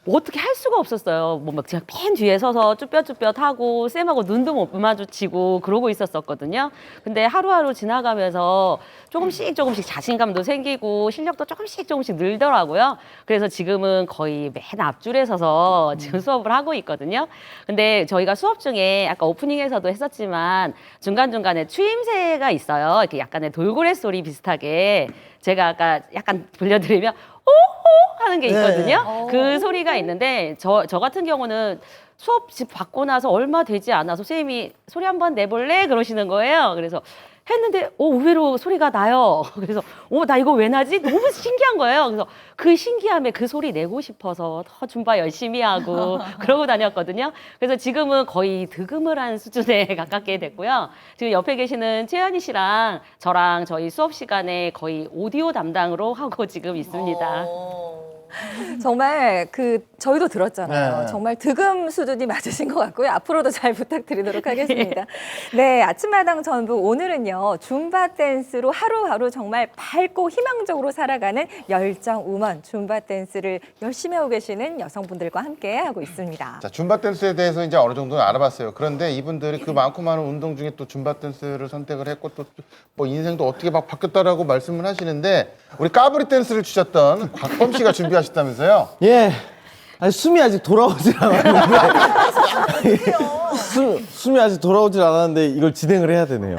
뭐 어떻게 할 수가 없었어요. 뭐 막 제가 맨 뒤에 서서 쭈뼛쭈뼛하고 쌤하고 눈도 못 마주치고 그러고 있었거든요. 근데 하루하루 지나가면서 조금씩 자신감도 생기고 실력도 조금씩 늘더라고요. 그래서 지금은 거의 맨 앞줄에 서서 지금 수업을 하고 있거든요. 근데 저희가 수업 중에 아까 오프닝에서도 했었지만 중간중간에 추임새가 있어요. 이렇게 약간의 돌고래 소리 비슷하게 제가 아까 약간 들려드리면 오호 하는 게 있거든요. 그 소리가 있는데 저 같은 경우는 수업 받고 나서 얼마 되지 않아서 선생님이 소리 한번 내볼래? 그러시는 거예요. 그래서 했는데 의외로 소리가 나요. 그래서 나 이거 왜 나지? 너무 신기한 거예요. 그래서 그 신기함에 그 소리 내고 싶어서 더 줌바 열심히 하고 그러고 다녔거든요. 그래서 지금은 거의 득음을 한 수준에 가깝게 됐고요. 지금 옆에 계시는 최연희 씨랑 저랑 저희 수업 시간에 거의 오디오 담당으로 하고 지금 있습니다. 정말 저희도 들었잖아요. 네. 정말 득음 수준이 맞으신 것 같고요. 앞으로도 잘 부탁드리도록 하겠습니다. 네, 아침마당 전북 오늘은요. 줌바 댄스로 하루하루 정말 밝고 희망적으로 살아가는 열정 우먼 줌바 댄스를 열심히 하고 계시는 여성분들과 함께 하고 있습니다. 자, 줌바 댄스에 대해서 이제 어느 정도는 알아봤어요. 그런데 이분들이 그 많고 많은 운동 중에 또 줌바 댄스를 선택을 했고 또 뭐 인생도 어떻게 막 바뀌었다라고 말씀을 하시는데 우리 까브리 댄스를 주셨던 곽범 씨가 준비하셨다면서요? 예. 아니, 숨이 아직 돌아오질 않았는데. 숨이 아직 돌아오질 않았는데 이걸 진행을 해야 되네요.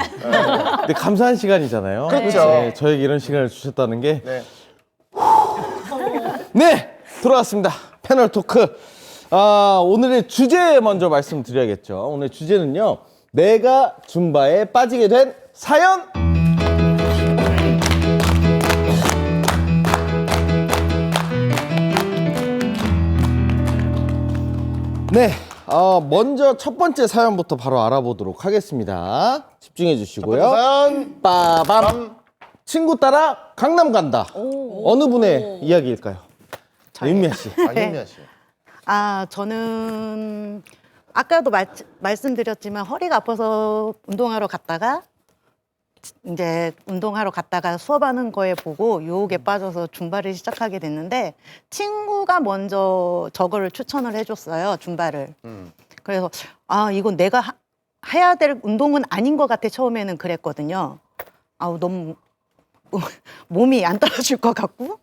근데 감사한 시간이잖아요. 그렇죠. 네, 저에게 이런 시간을 주셨다는 게. 네. 네, 돌아왔습니다. 패널 토크. 오늘의 주제 먼저 말씀드려야겠죠. 오늘 주제는요. 내가 줌바에 빠지게 된 사연. 네, 먼저 첫 번째 사연부터 바로 알아보도록 하겠습니다. 집중해 주시고요. 사연 빠밤. 친구 따라 강남 간다. 어느 분의 이야기일까요? 윤미아 씨. 윤미아 씨. 저는 아까도 말씀드렸지만 허리가 아파서 운동하러 갔다가 수업하는 거에 보고 유혹에 빠져서 줌바를 시작하게 됐는데 친구가 먼저 저거를 추천을 해줬어요. 줌바를. 그래서 이건 내가 해야 될 운동은 아닌 것 같아. 처음에는 그랬거든요. 너무 몸이 안 따라줄 것 같고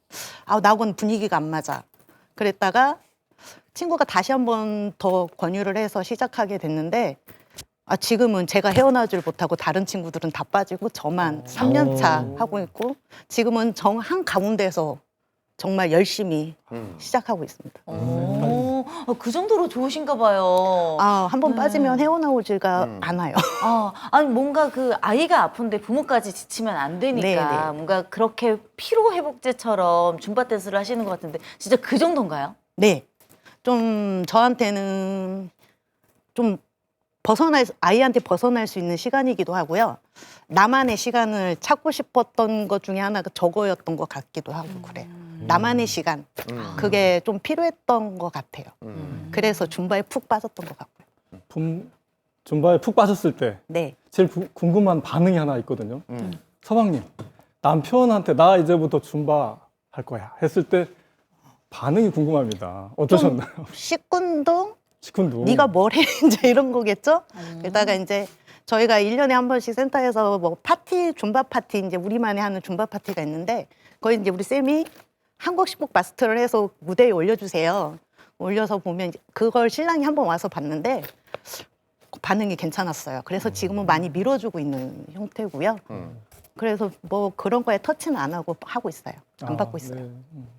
나하고는 분위기가 안 맞아. 그랬다가 친구가 다시 한번 더 권유를 해서 시작하게 됐는데 지금은 제가 헤어나오질 못하고 다른 친구들은 다 빠지고 저만 3년 차 하고 있고 지금은 정 한가운데서 정말 열심히 시작하고 있습니다. 그 정도로 좋으신가 봐요. 한번 빠지면 헤어나오지가 않아요. 아니 뭔가 그 아이가 아픈데 부모까지 지치면 안 되니까 뭔가 그렇게 피로 회복제처럼 줌바 댄스를 하시는 것 같은데 진짜 그 정도인가요? 네. 좀 저한테는 좀 아이한테 벗어날 수 있는 시간이기도 하고요. 나만의 시간을 찾고 싶었던 것 중에 하나가 저거였던 것 같기도 하고 그래요. 나만의 시간. 그게 좀 필요했던 것 같아요. 그래서 줌바에 푹 빠졌던 것 같고요. 줌바에 푹 빠졌을 때 네. 제일 궁금한 반응이 하나 있거든요. 서방님, 남편한테 나 이제부터 줌바 할 거야 했을 때 반응이 궁금합니다. 어떠셨나요? 시큰둥? 시큰둥. 네가 뭘 해? 이제 이런 거겠죠? 게다가 이제 저희가 1년에 한 번씩 센터에서 뭐 줌바 파티, 이제 우리만이 하는 줌바 파티가 있는데 거기 이제 우리 쌤이 한 곡씩 꼭 마스터를 해서 무대에 올려주세요. 올려서 보면 이제 그걸 신랑이 한 번 와서 봤는데 반응이 괜찮았어요. 그래서 지금은 많이 밀어주고 있는 형태고요. 그래서 뭐 그런 거에 터치는 안 하고 있어요. 안 받고 있어요.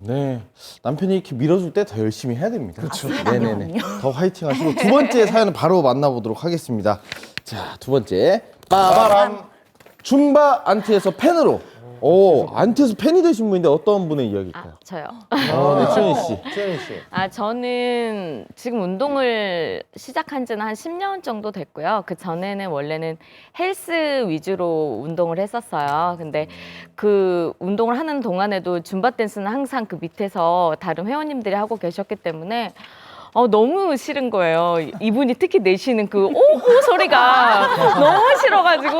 네, 남편이 이렇게 밀어줄 때 더 열심히 해야 됩니다. 그렇죠. 네네네. 더 화이팅 하시고 두 번째 사연은 바로 만나보도록 하겠습니다. 자, 두 번째 빠바람 줌바 안티에서 팬으로. 안티에서 팬이 되신 분인데 어떤 분의 이야기일까요? 저요. 네, 최은희 씨. 최은희 씨. 저는 지금 운동을 시작한 지는 한 10년 정도 됐고요. 그 전에는 원래는 헬스 위주로 운동을 했었어요. 근데 그 운동을 하는 동안에도 줌바 댄스는 항상 그 밑에서 다른 회원님들이 하고 계셨기 때문에 너무 싫은 거예요. 이분이 특히 내시는 그 오호 소리가 너무 싫어가지고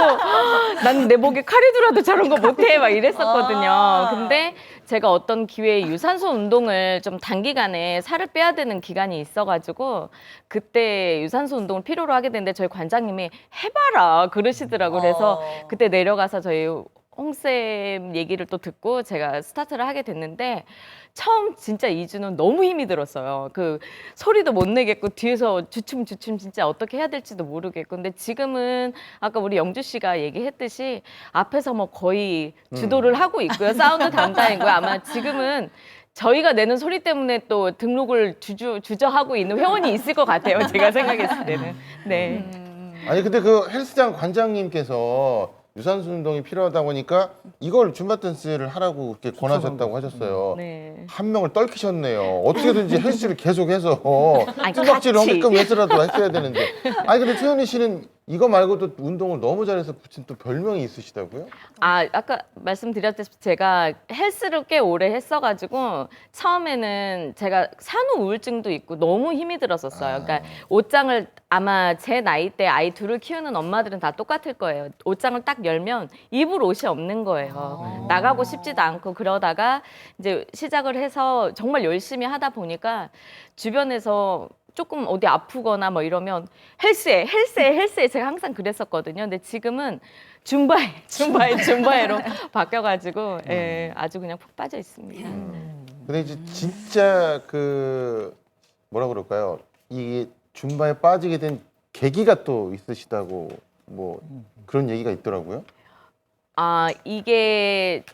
난 내 목에 칼이 들어도 저런 거 못해 막 이랬었거든요. 근데 제가 어떤 기회에 유산소 운동을 좀 단기간에 살을 빼야 되는 기간이 있어가지고 그때 유산소 운동을 필요로 하게 됐는데 저희 관장님이 해봐라 그러시더라고요. 그래서 그때 내려가서 저희 홍쌤 얘기를 또 듣고 제가 스타트를 하게 됐는데 처음 진짜 2주는 너무 힘이 들었어요. 그 소리도 못 내겠고 뒤에서 주춤 진짜 어떻게 해야 될지도 모르겠고 근데 지금은 아까 우리 영주 씨가 얘기했듯이 앞에서 뭐 거의 주도를 하고 있고요. 사운드 담당이고요. 아마 지금은 저희가 내는 소리 때문에 또 등록을 주저하고 있는 회원이 있을 것 같아요. 제가 생각했을 때는. 네. 아니 근데 그 헬스장 관장님께서 유산소 운동이 필요하다 보니까 이걸 줌바 댄스를 하라고 그렇게 권하셨다고 하셨어요. 네. 한 명을 떨키셨네요. 어떻게든지 헬스를 계속해서 뚜벅지를 같이. 하게끔 해서라도 했어야 되는데. 아니 근데 최은희 씨는 이거 말고도 운동을 너무 잘해서 붙인 또 별명이 있으시다고요? 아까 말씀드렸다시피 제가 헬스를 꽤 오래 했어가지고 처음에는 제가 산후 우울증도 있고 너무 힘이 들었었어요. 그러니까 옷장을 아마 제 나이 때 아이 둘을 키우는 엄마들은 다 똑같을 거예요. 옷장을 딱 열면 입을 옷이 없는 거예요. 나가고 싶지도 않고 그러다가 이제 시작을 해서 정말 열심히 하다 보니까 주변에서 조금 어디 아프거나 뭐 이러면 헬스에 제가 항상 그랬었거든요. 근데 지금은 줌바에로 바뀌어가지고 아주 그냥 푹 빠져 있습니다. 근데 이제 진짜 그 뭐라 그럴까요? 이 줌바에 빠지게 된 계기가 또 있으시다고 뭐 그런 얘기가 있더라고요. 이게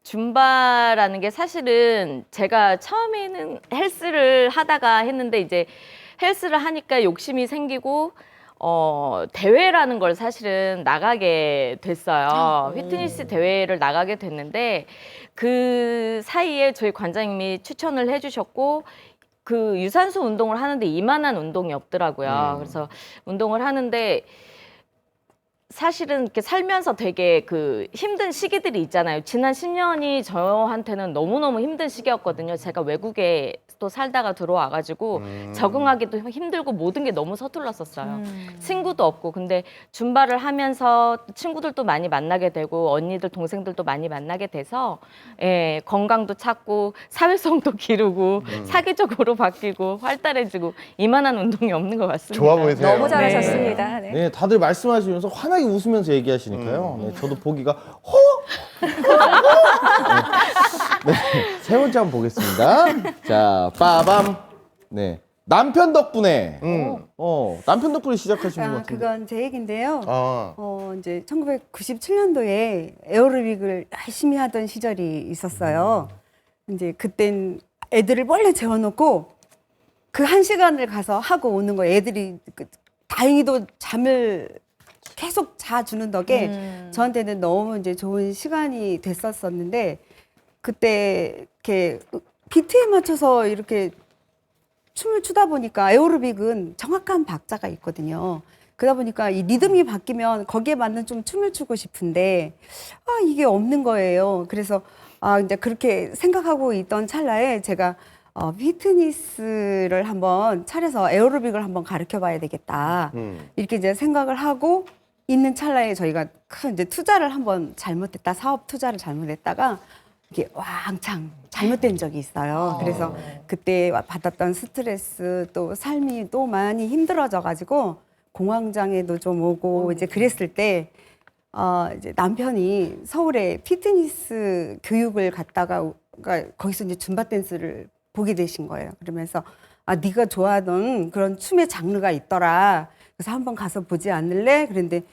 줌바라는 게 사실은 제가 처음에는 헬스를 하다가 했는데 이제 헬스를 하니까 욕심이 생기고 대회라는 걸 사실은 나가게 됐어요. 피트니스 대회를 나가게 됐는데 그 사이에 저희 관장님이 추천을 해주셨고 그 유산소 운동을 하는데 이만한 운동이 없더라고요. 그래서 운동을 하는데 사실은 이렇게 살면서 되게 그 힘든 시기들이 있잖아요. 지난 10년이 저한테는 너무너무 힘든 시기였거든요. 제가 외국에 또 살다가 들어와가지고 적응하기도 힘들고 모든 게 너무 서툴렀었어요. 친구도 없고. 근데 줌바를 하면서 친구들도 많이 만나게 되고 언니들, 동생들도 많이 만나게 돼서 건강도 찾고 사회성도 기르고 사기적으로 바뀌고 활달해지고 이만한 운동이 없는 것 같습니다. 좋아 보이세요. 너무 잘하셨습니다. 네. 네, 다들 말씀하시면서 환하게 웃으면서 얘기하시니까요. 네, 저도 보기가 네, 세 번째 한번 보겠습니다. 자, 빠밤 네. 남편 덕분에 남편 덕분에 시작하신 것 같은데. 그건 제 얘기인데요. 아. 이제 1997년도에 에어로빅을 열심히 하던 시절이 있었어요. 이제 그땐 애들을 몰래 재워놓고 그 1시간을 가서 하고 오는 거예요. 애들이 다행히도 잠을 계속 자주는 덕에 저한테는 너무 이제 좋은 시간이 됐었었는데 그때 이렇게 비트에 맞춰서 이렇게 춤을 추다 보니까 에어로빅은 정확한 박자가 있거든요. 그러다 보니까 이 리듬이 바뀌면 거기에 맞는 좀 춤을 추고 싶은데 이게 없는 거예요. 그래서 이제 그렇게 생각하고 있던 찰나에 제가 피트니스를 한번 차려서 에어로빅을 한번 가르쳐 봐야 되겠다. 이렇게 이제 생각을 하고 있는 찰나에 저희가 큰 이제 투자를 한번 잘못했다. 사업 투자를 잘못했다가 이게 왕창 잘못된 적이 있어요. 그래서 그때 받았던 스트레스 또 삶이 또 많이 힘들어져 가지고 공황장애도 좀 오고 이제 그랬을 때 이제 남편이 서울에 피트니스 교육을 갔다가 그러니까 거기서 이제 줌바 댄스를 보게 되신 거예요. 그러면서 네가 좋아하던 그런 춤의 장르가 있더라. 그래서 한번 가서 보지 않을래? 그런데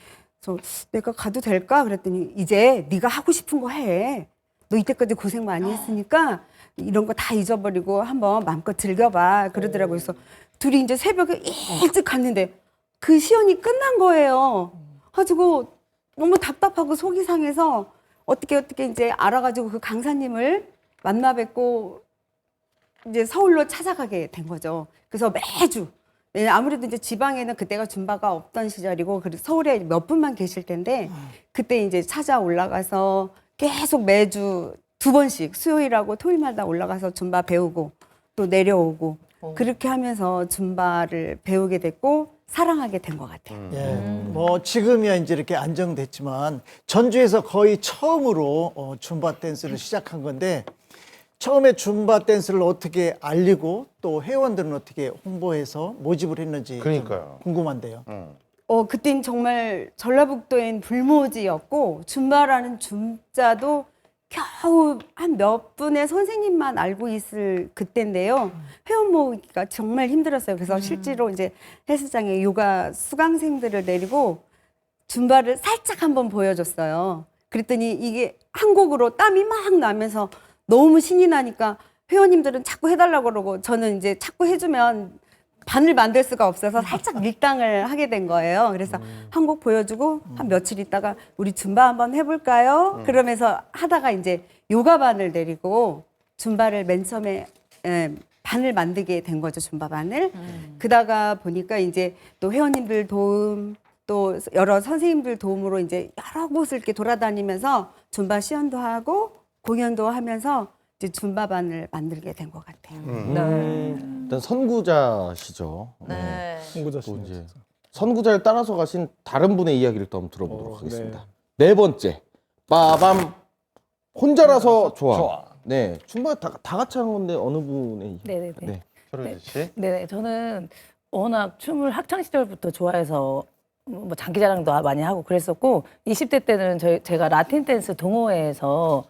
내가 가도 될까? 그랬더니 이제 네가 하고 싶은 거 해. 너 이때까지 고생 많이 했으니까 이런 거 다 잊어버리고 한번 마음껏 즐겨봐. 그러더라고요. 그래서 둘이 이제 새벽에 일찍 갔는데 그 시연이 끝난 거예요. 가지고 너무 답답하고 속이 상해서 어떻게 이제 알아가지고 그 강사님을 만나 뵙고 이제 서울로 찾아가게 된 거죠. 그래서 매주 아무래도 이제 지방에는 그때가 줌바가 없던 시절이고 그래서 서울에 몇 분만 계실 텐데 그때 이제 찾아 올라가서 계속 매주 2번씩 수요일하고 토요일마다 올라가서 줌바 배우고 또 내려오고 그렇게 하면서 줌바를 배우게 됐고 사랑하게 된 것 같아요. 예, 뭐 지금이야 이제 이렇게 안정됐지만 전주에서 거의 처음으로 줌바 댄스를 시작한 건데 처음에 줌바 댄스를 어떻게 알리고 또 회원들은 어떻게 홍보해서 모집을 했는지 그러니까요. 궁금한데요. 그땐 정말 전라북도엔 불모지였고 줌바라는 줌자도 겨우 한 몇 분의 선생님만 알고 있을 그때인데요. 회원 모으기가 정말 힘들었어요. 그래서 실제로 이제 헬스장에 요가 수강생들을 내리고 줌바를 살짝 한번 보여줬어요. 그랬더니 이게 한 곡으로 땀이 막 나면서 너무 신이 나니까 회원님들은 자꾸 해달라고 그러고 저는 이제 자꾸 해주면 반을 만들 수가 없어서 살짝 밀당을 하게 된 거예요. 그래서 한 곡 보여주고 한 며칠 있다가 우리 줌바 한번 해볼까요? 그러면서 하다가 이제 요가반을 내리고 줌바를 맨 처음에 반을 만들게 된 거죠. 줌바 반을. 그러다가 보니까 이제 또 회원님들 도움 또 여러 선생님들 도움으로 이제 여러 곳을 이렇게 돌아다니면서 줌바 시연도 하고 공연도 하면서 이제 줌바반을 만들게 된 것 같아요. 일단 선구자시죠. 네. 홍구자 또 씨. 이제 선구자를 따라서 가신 다른 분의 이야기를 또 한번 들어보도록 네. 하겠습니다. 네 번째, 빠밤 혼자라서 좋아. 네, 춤바 다 같이 하는 건데 어느 분의 네네네. 네. 서로지 씨. 네, 저는 워낙 춤을 학창 시절부터 좋아해서 뭐 장기자랑도 많이 하고 그랬었고 20대 때는 제가 라틴 댄스 동호회에서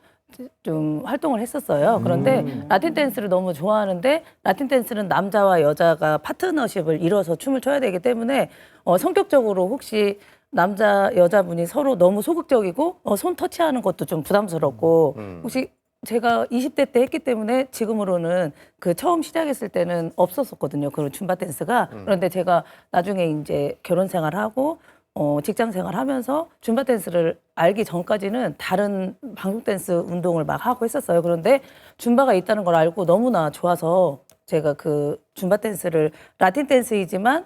좀 활동을 했었어요. 그런데 라틴 댄스를 너무 좋아하는데 라틴 댄스는 남자와 여자가 파트너십을 이뤄서 춤을 춰야 되기 때문에 성격적으로 혹시 남자 여자분이 서로 너무 소극적이고 손 터치하는 것도 좀 부담스럽고 혹시 제가 20대 때 했기 때문에 지금으로는 그 처음 시작했을 때는 없었었거든요. 그런 줌바 댄스가. 그런데 제가 나중에 이제 결혼 생활하고 직장 생활하면서 줌바 댄스를 알기 전까지는 다른 방송 댄스 운동을 막 하고 했었어요. 그런데 줌바가 있다는 걸 알고 너무나 좋아서 제가 그 줌바 댄스를 라틴 댄스이지만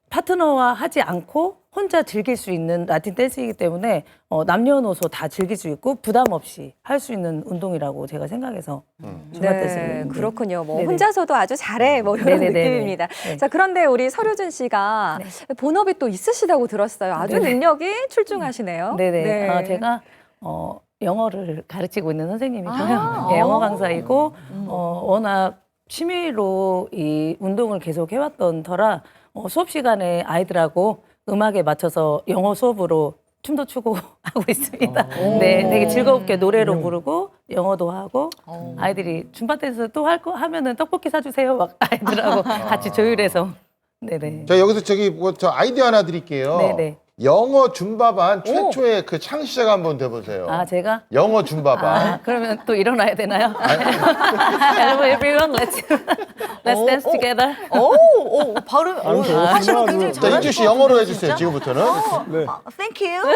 파트너와 하지 않고 혼자 즐길 수 있는 라틴 댄스이기 때문에 남녀노소 다 즐길 수 있고 부담 없이 할 수 있는 운동이라고 제가 생각해서 줌바 댄스를 그렇군요. 뭐 네네. 혼자서도 아주 잘해 뭐 이런 네네네네. 느낌입니다. 네. 자, 그런데 우리 서류진 씨가 본업이 또 있으시다고 들었어요. 아주 네네. 능력이 출중하시네요. 네네. 네. 제가 영어를 가르치고 있는 선생님이고요. 예, 영어 강사이고 워낙 취미로 이 운동을 계속 해왔던 터라 수업 시간에 아이들하고 음악에 맞춰서 영어 수업으로 춤도 추고 하고 있습니다. 네, 되게 즐겁게 노래로 부르고 영어도 하고 아이들이 줌바 댄스 또 할 거 하면은 떡볶이 사주세요 막 아이들하고 같이 조율해서 네네. 자 여기서 저 아이디어 하나 드릴게요. 네네. 영어 줌바반 최초의 그 창시자가 한번 돼보세요. 아 제가 영어 줌바반. 아, 그러면 또 일어나야 되나요? Hello everyone, let's dance together. 오, 발음, 하시면 굉장히 자 잘하실 인주 씨 것 영어로 같은데, 해주세요. 진짜? 지금부터는. 네. Thank you.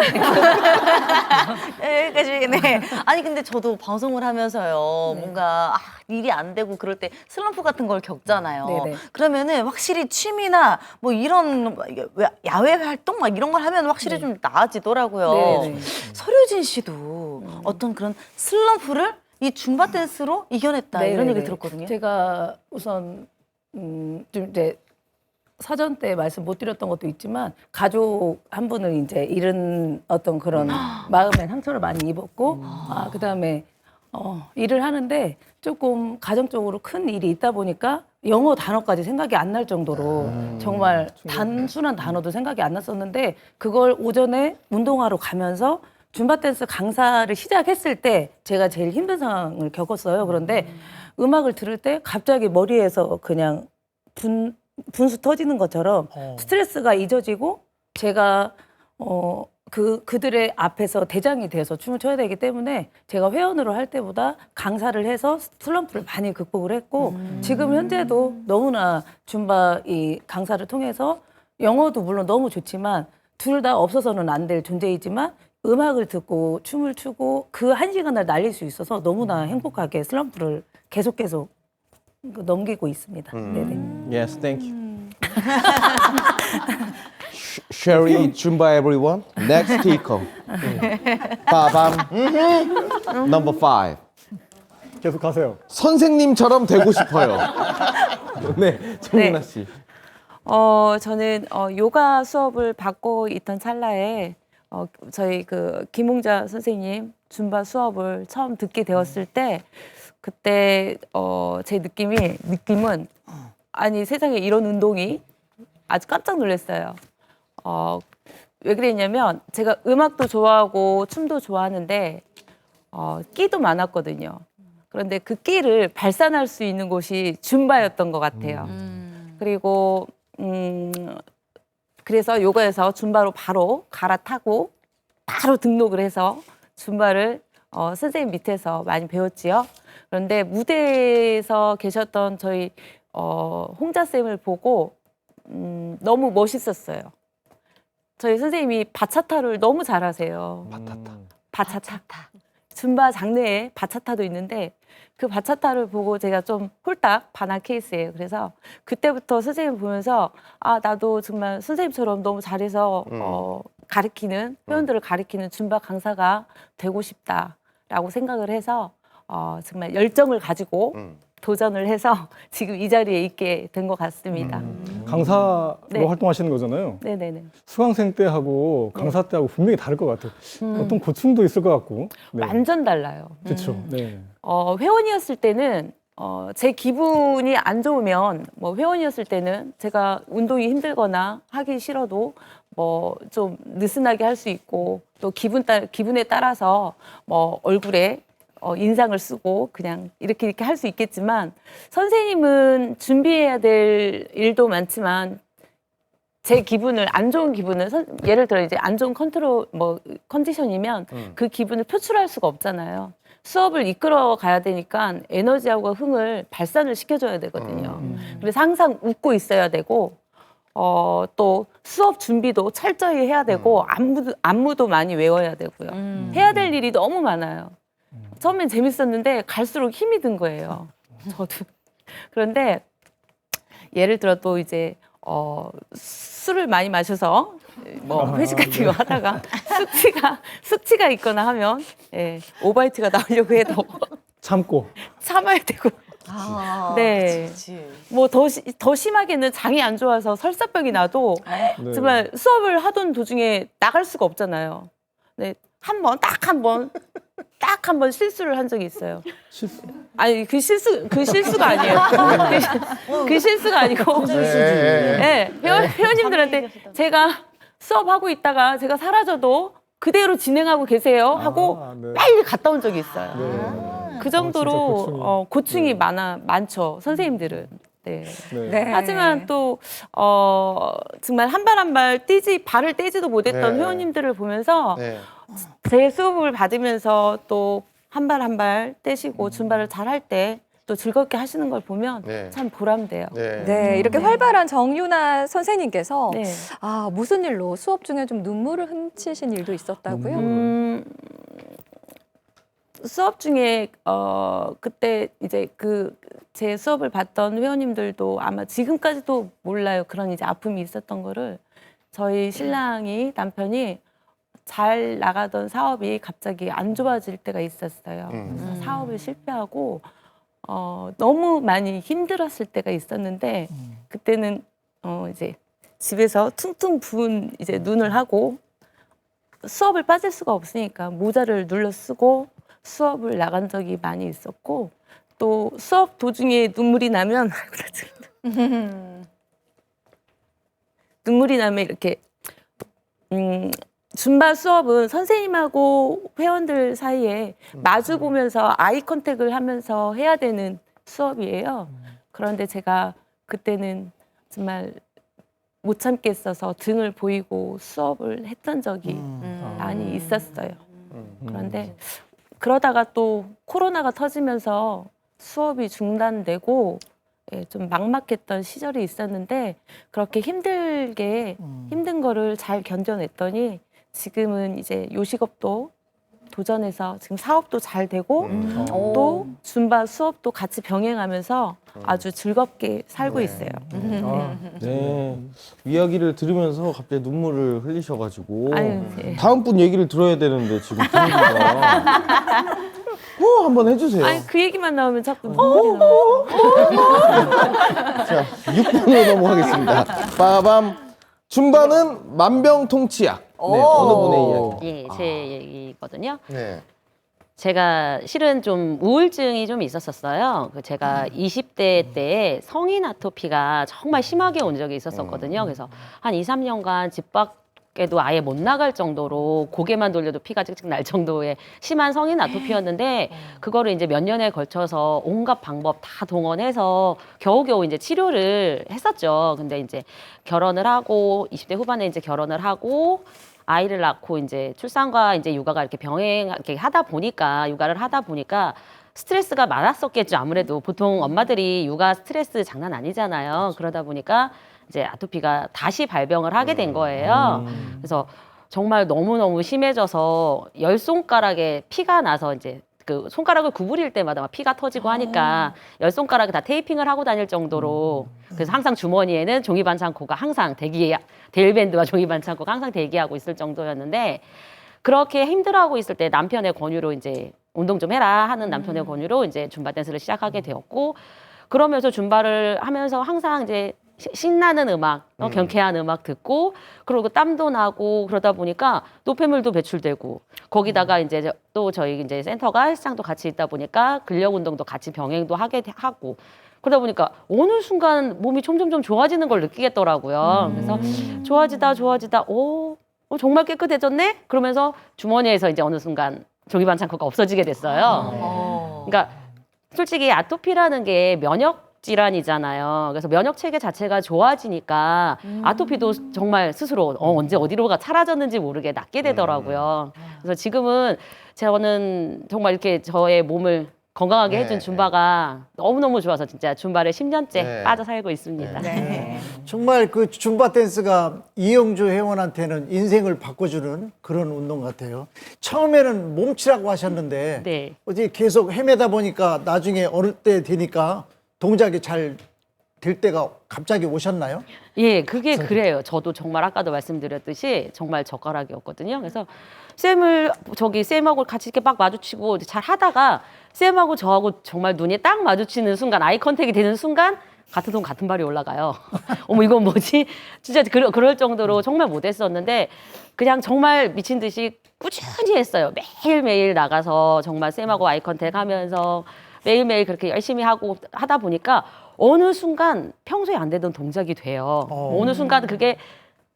네, 여기까지. 네. 아니 근데 저도 방송을 하면서요, 뭔가 일이 안 되고 그럴 때 슬럼프 같은 걸 겪잖아요. 네네. 그러면은 확실히 취미나 뭐 이런 야외 활동 막 이런 걸 하면 확실히 좀 나아지더라고요. 네네. 서류진 씨도 어떤 그런 슬럼프를 이 줌바 댄스로 이겨냈다 이런 얘기 들었거든요. 제가 우선 좀 이제 사전 때 말씀 못 드렸던 것도 있지만 가족 한 분을 이제 잃은 어떤 그런 마음의 상처를 많이 입었고 그다음에 일을 하는데 조금 가정적으로 큰 일이 있다 보니까 영어 단어까지 생각이 안 날 정도로 정말 단순한 단어도 생각이 안 났었는데 그걸 오전에 운동하러 가면서 줌바 댄스 강사를 시작했을 때 제가 제일 힘든 상황을 겪었어요. 그런데 음악을 들을 때 갑자기 머리에서 그냥 분수 터지는 것처럼 스트레스가 잊어지고 제가 그들의 앞에서 대장이 돼서 춤을 춰야 되기 때문에 제가 회원으로 할 때보다 강사를 해서 슬럼프를 많이 극복을 했고 지금 현재도 너무나 줌바 이 강사를 통해서 영어도 물론 너무 좋지만 둘 다 없어서는 안 될 존재이지만 음악을 듣고 춤을 추고 그 한 시간을 날릴 수 있어서 너무나 행복하게 슬럼프를 계속 넘기고 있습니다. 네네. Yes, thank you. Sherry Zumba everyone. Next speaker. 빠밤. Number 5. 계속 가세요. 선생님처럼 되고 싶어요. 네, 정민아 씨. 저는 요가 수업을 받고 있던 찰나에 저희 그 김홍자 선생님 줌바 수업을 처음 듣게 되었을 때 그때 제 느낌은 아니 세상에 이런 운동이 아주 깜짝 놀랐어요. 왜 그랬냐면 제가 음악도 좋아하고 춤도 좋아하는데 끼도 많았거든요. 그런데 그 끼를 발산할 수 있는 곳이 줌바였던 것 같아요. 그리고 그래서 요가에서 줌바로 바로 갈아타고 바로 등록을 해서 줌바를 선생님 밑에서 많이 배웠지요. 그런데 무대에서 계셨던 저희 홍자 쌤을 보고 너무 멋있었어요. 저희 선생님이 바차타를 너무 잘하세요. 바차타. 줌바 장르에 바차타도 있는데 그 바차타를 보고 제가 좀 홀딱 반한 케이스예요. 그래서 그때부터 선생님 보면서 나도 정말 선생님처럼 너무 잘해서 가르치는 회원들을 가르치는 줌바 강사가 되고 싶다라고 생각을 해서 정말 열정을 가지고 도전을 해서 지금 이 자리에 있게 된 것 같습니다. 강사로 네. 활동하시는 거잖아요. 네네네. 수강생 때하고 강사 때하고 분명히 다를 것 같아요. 어떤 고충도 있을 것 같고. 네. 완전 달라요. 그렇죠. 네. 회원이었을 때는 제 기분이 안 좋으면 뭐 회원이었을 때는 제가 운동이 힘들거나 하기 싫어도 뭐 좀 느슨하게 할 수 있고 또 기분에 따라서 뭐 얼굴에 인상을 쓰고 그냥 이렇게 할 수 있겠지만 선생님은 준비해야 될 일도 많지만 제 기분을 안 좋은 기분을 예를 들어 이제 안 좋은 컨디션이면 그 기분을 표출할 수가 없잖아요. 수업을 이끌어 가야 되니까 에너지하고 흥을 발산을 시켜줘야 되거든요. 그래서 항상 웃고 있어야 되고 또 수업 준비도 철저히 해야 되고 안무도 많이 외워야 되고요. 해야 될 일이 너무 많아요. 처음엔 재밌었는데 갈수록 힘이 든 거예요. 저도. 그런데 예를 들어 또 이제 술을 많이 마셔서 뭐 회식 같은 거 하다가 숙취가 있거나 하면 오바이트가 나오려고 해도 참고 참아야 되고. 네. 뭐 더 심하게는 장이 안 좋아서 설사병이 나도 정말 수업을 하던 도중에 나갈 수가 없잖아요. 네. 딱 한 번 실수를 한 적이 있어요. 실수? 아니 그 실수가 아니에요. 그 실수가 아니고 회원님들한테 제가 수업하고 있다가 제가 사라져도 그대로 진행하고 계세요 하고 네. 빨리 갔다 온 적이 있어요. 네. 그 정도로 진짜 고충이 많죠 선생님들은. 네. 네. 하지만 또 정말 한 발 한 발 발을 떼지도 못했던 네. 회원님들을 보면서 네. 제 수업을 받으면서 또 한 발 한 발 떼시고 줌바를 잘할 때 또 즐겁게 하시는 걸 보면 네. 참 보람돼요. 네. 네, 이렇게 활발한 정유나 선생님께서 네. 무슨 일로 수업 중에 좀 눈물을 훔치신 일도 있었다고요? 수업 중에 그때 이제 제 수업을 받던 회원님들도 아마 지금까지도 몰라요. 그런 이제 아픔이 있었던 거를 저희 신랑이 남편이 잘 나가던 사업이 갑자기 안 좋아질 때가 있었어요. 그래서 사업을 실패하고 너무 많이 힘들었을 때가 있었는데 그때는 이제 집에서 퉁퉁 부은 이제 눈을 하고 수업을 빠질 수가 없으니까 모자를 눌러 쓰고 수업을 나간 적이 많이 있었고 또 수업 도중에 눈물이 나면 눈물이 나면 이렇게 줌바 수업은 선생님하고 회원들 사이에 마주 보면서 아이 컨택을 하면서 해야 되는 수업이에요. 그런데 제가 그때는 정말 못 참겠어서 등을 보이고 수업을 했던 적이 많이 있었어요. 그런데 그러다가 또 코로나가 터지면서 수업이 중단되고 좀 막막했던 시절이 있었는데 그렇게 힘든 거를 잘 견뎌냈더니 지금은 이제 요식업도 도전해서 지금 사업도 잘 되고 또 줌바 수업도 같이 병행하면서 아주 즐겁게 살고 있어요. 네. 이야기를 들으면서 갑자기 눈물을 흘리셔가지고 아유, 네. 다음 분 얘기를 들어야 되는데 지금 분위기가 한번 해주세요. 아니 그 얘기만 나오면 자꾸 눈물이 나요. 자, 6번으로 넘어가겠습니다. 빠밤. 줌바는 만병통치약. 네, 어느 분의 이야기? 예, 제 얘기거든요. 네. 제가 실은 좀 우울증이 좀 있었었어요. 제가 20대 때에 성인 아토피가 정말 심하게 온 적이 있었었거든요. 그래서 한 2, 3년간 집 밖에도 아예 못 나갈 정도로 고개만 돌려도 피가 찍찍 날 정도의 심한 성인 아토피였는데 그거를 이제 몇 년에 걸쳐서 온갖 방법 다 동원해서 겨우겨우 이제 치료를 했었죠. 근데 이제 결혼을 하고 20대 후반에 이제 결혼을 하고 아이를 낳고 이제 출산과 이제 육아가 이렇게 이렇게 육아를 하다 보니까 스트레스가 많았었겠죠. 아무래도 보통 엄마들이 육아 스트레스 장난 아니잖아요. 그러다 보니까 이제 아토피가 다시 발병을 하게 된 거예요. 그래서 정말 너무너무 심해져서 10손가락에 피가 나서 이제 그 손가락을 구부릴 때마다 막 피가 터지고 하니까 10손가락에 다 테이핑을 하고 다닐 정도로 그래서 항상 주머니에는 종이 반창고가 항상 데일밴드와 종이 반창고가 항상 대기하고 있을 정도였는데 그렇게 힘들어하고 있을 때 남편의 권유로 이제 운동 좀 해라 하는 남편의 권유로 이제 줌바 댄스를 시작하게 되었고 그러면서 줌바를 하면서 항상 이제 신나는 음악, 경쾌한 음악 듣고 그리고 땀도 나고 그러다 보니까 노폐물도 배출되고 거기다가 이제 또 저희 이제 센터가 헬스장도 같이 있다 보니까 근력 운동도 같이 병행도 하고 그러다 보니까 어느 순간 몸이 점점점 좋아지는 걸 느끼겠더라고요. 그래서 좋아지다 정말 깨끗해졌네? 그러면서 주머니에서 이제 어느 순간 종이 반창고가 없어지게 됐어요. 그러니까 솔직히 아토피라는 게 면역 질환이잖아요. 그래서 면역 체계 자체가 좋아지니까 아토피도 정말 스스로 언제 어디로가 사라졌는지 모르게 낫게 되더라고요. 그래서 지금은 저는 정말 이렇게 저의 몸을 건강하게 해준 줌바가 너무너무 좋아서 진짜 줌바를 10년째 빠져 살고 있습니다. 정말 그 줌바 댄스가 이영주 회원한테는 인생을 바꿔주는 그런 운동 같아요. 처음에는 몸치라고 하셨는데 네. 어제 계속 헤매다 보니까 나중에 어느 때 되니까 동작이 잘 될 때가 갑자기 오셨나요? 예, 그게 그래요. 저도 정말 아까도 말씀드렸듯이 정말 젓가락이었거든요. 그래서 쌤하고 같이 이렇게 막 마주치고 잘 하다가 쌤하고 저하고 정말 눈이 딱 마주치는 순간, 아이 컨택이 되는 순간 같은 돈 같은 발이 올라가요. 어머 이건 뭐지? 진짜 그럴 정도로 정말 못했었는데 그냥 정말 미친 듯이 꾸준히 했어요. 매일매일 나가서 정말 쌤하고 아이 컨택 하면서 매일매일 그렇게 열심히 하다 보니까 어느 순간 평소에 안 되던 동작이 돼요. 어느 순간 그게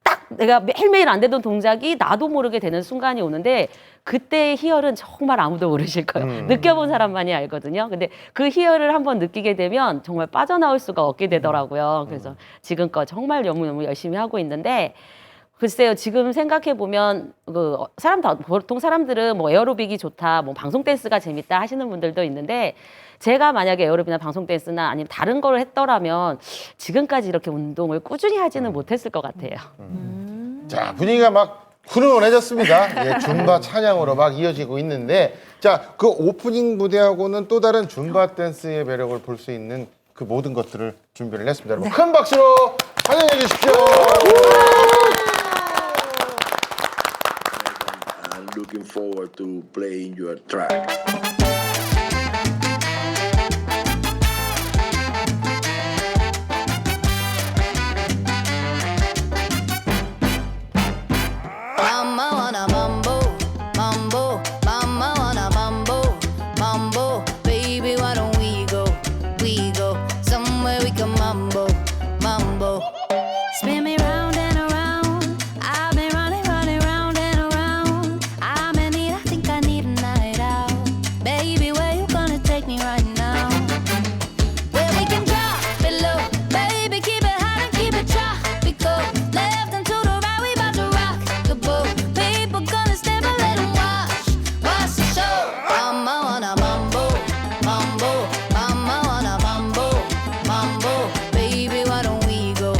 딱 내가 매일매일 안 되던 동작이 나도 모르게 되는 순간이 오는데 그때의 희열은 정말 아무도 모르실 거예요. 느껴본 사람만이 알거든요. 근데 그 희열을 한번 느끼게 되면 정말 빠져나올 수가 없게 되더라고요. 그래서 지금껏 정말 너무너무 열심히 하고 있는데 글쎄요, 지금 생각해 보면 보통 사람들은 뭐 에어로빅이 좋다, 뭐 방송 댄스가 재밌다 하시는 분들도 있는데 제가 만약에 에어로빅이나 방송 댄스나 아니면 다른 걸 했더라면 지금까지 이렇게 운동을 꾸준히 하지는 못했을 것 같아요. 자, 분위기가 막 훈훈해졌습니다. 예, 줌바 찬양으로 막 이어지고 있는데, 자, 그 오프닝 무대하고는 또 다른 줌바 댄스의 매력을 볼 수 있는 그 모든 것들을 준비를 했습니다. 여러분 큰 박수로 환영해 주십시오. I'm looking forward to playing your track. Mama wanna mambo, mambo, mama wanna mambo, mambo. Baby, why don't we go somewhere we can mambo, mambo. Spin me round and around. I've been running round and around. I'm in need, I think I need a night out. Baby, where you gonna take me right now? Where we can drop it low, baby, keep it hot and keep it tropical. Left and to the right, we bout to rock the boat. People gonna step and let 'em watch the show. Mama wanna mambo, mambo, mama wanna mambo, mambo. Baby, why don't we go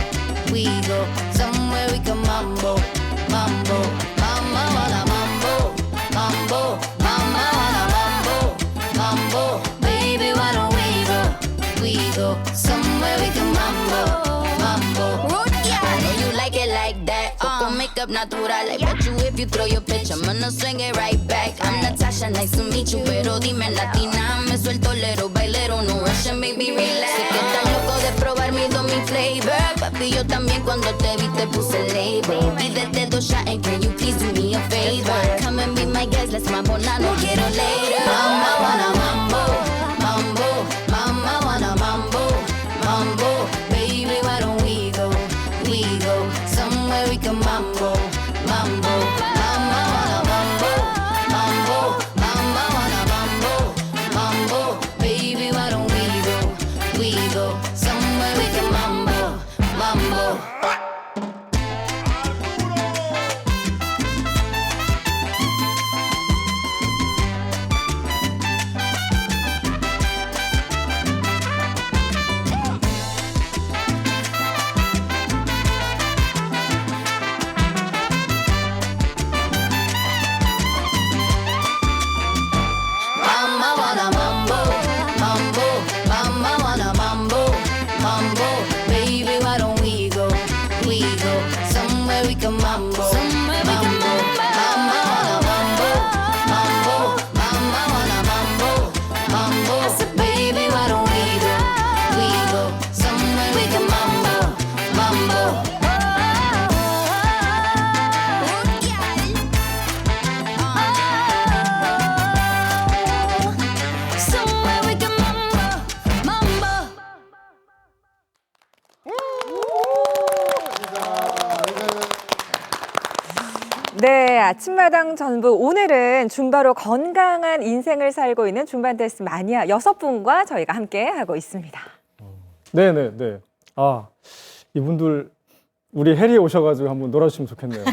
somewhere we can mambo, mambo. Mama wanna mambo, mambo, mama wanna mambo, mambo. Baby, why don't we go somewhere we can mambo, mambo. Yeah, I know you like it like that. Con makeup natural, I bet you if you throw your pitch, I'm gonna swing it right back. I'm Natasha, nice to meet you, pero dime latina, me suelto lero, bailero, no rush and baby relax. Sé que estás loco de probar mi flavor, papi, yo también cuando te vi te puse el label. Pídete 2 shots and can you please do me a favor? Come and be my guest, let's mambo now, no quiero later. Mama wanna mambo, mambo, mama wanna mambo, mambo. Baby, why don't we go somewhere we can mambo, mambo. Mama wanna mambo, mambo, mama wanna mambo, mambo. Baby, why don't we go somewhere we can mambo, mambo. Mama wanna mambo, mambo, mama wanna mambo, mambo. Baby, why don't we go somewhere we can mambo, mambo. Mama wanna mambo, mambo, mama wanna mambo, mambo. Baby, why don't we go somewhere we can mambo, mambo. Somewhere we can mambo, mambo. 네, 아침마당 전부 오늘은 줌바로 건강한 인생을 살고 있는 줌바 댄스 마니아 6분과 저희가 함께 하고 있습니다. 네네네. 아, 이분들 우리 해리에 오셔가지고 한번 놀아주시면 좋겠네요.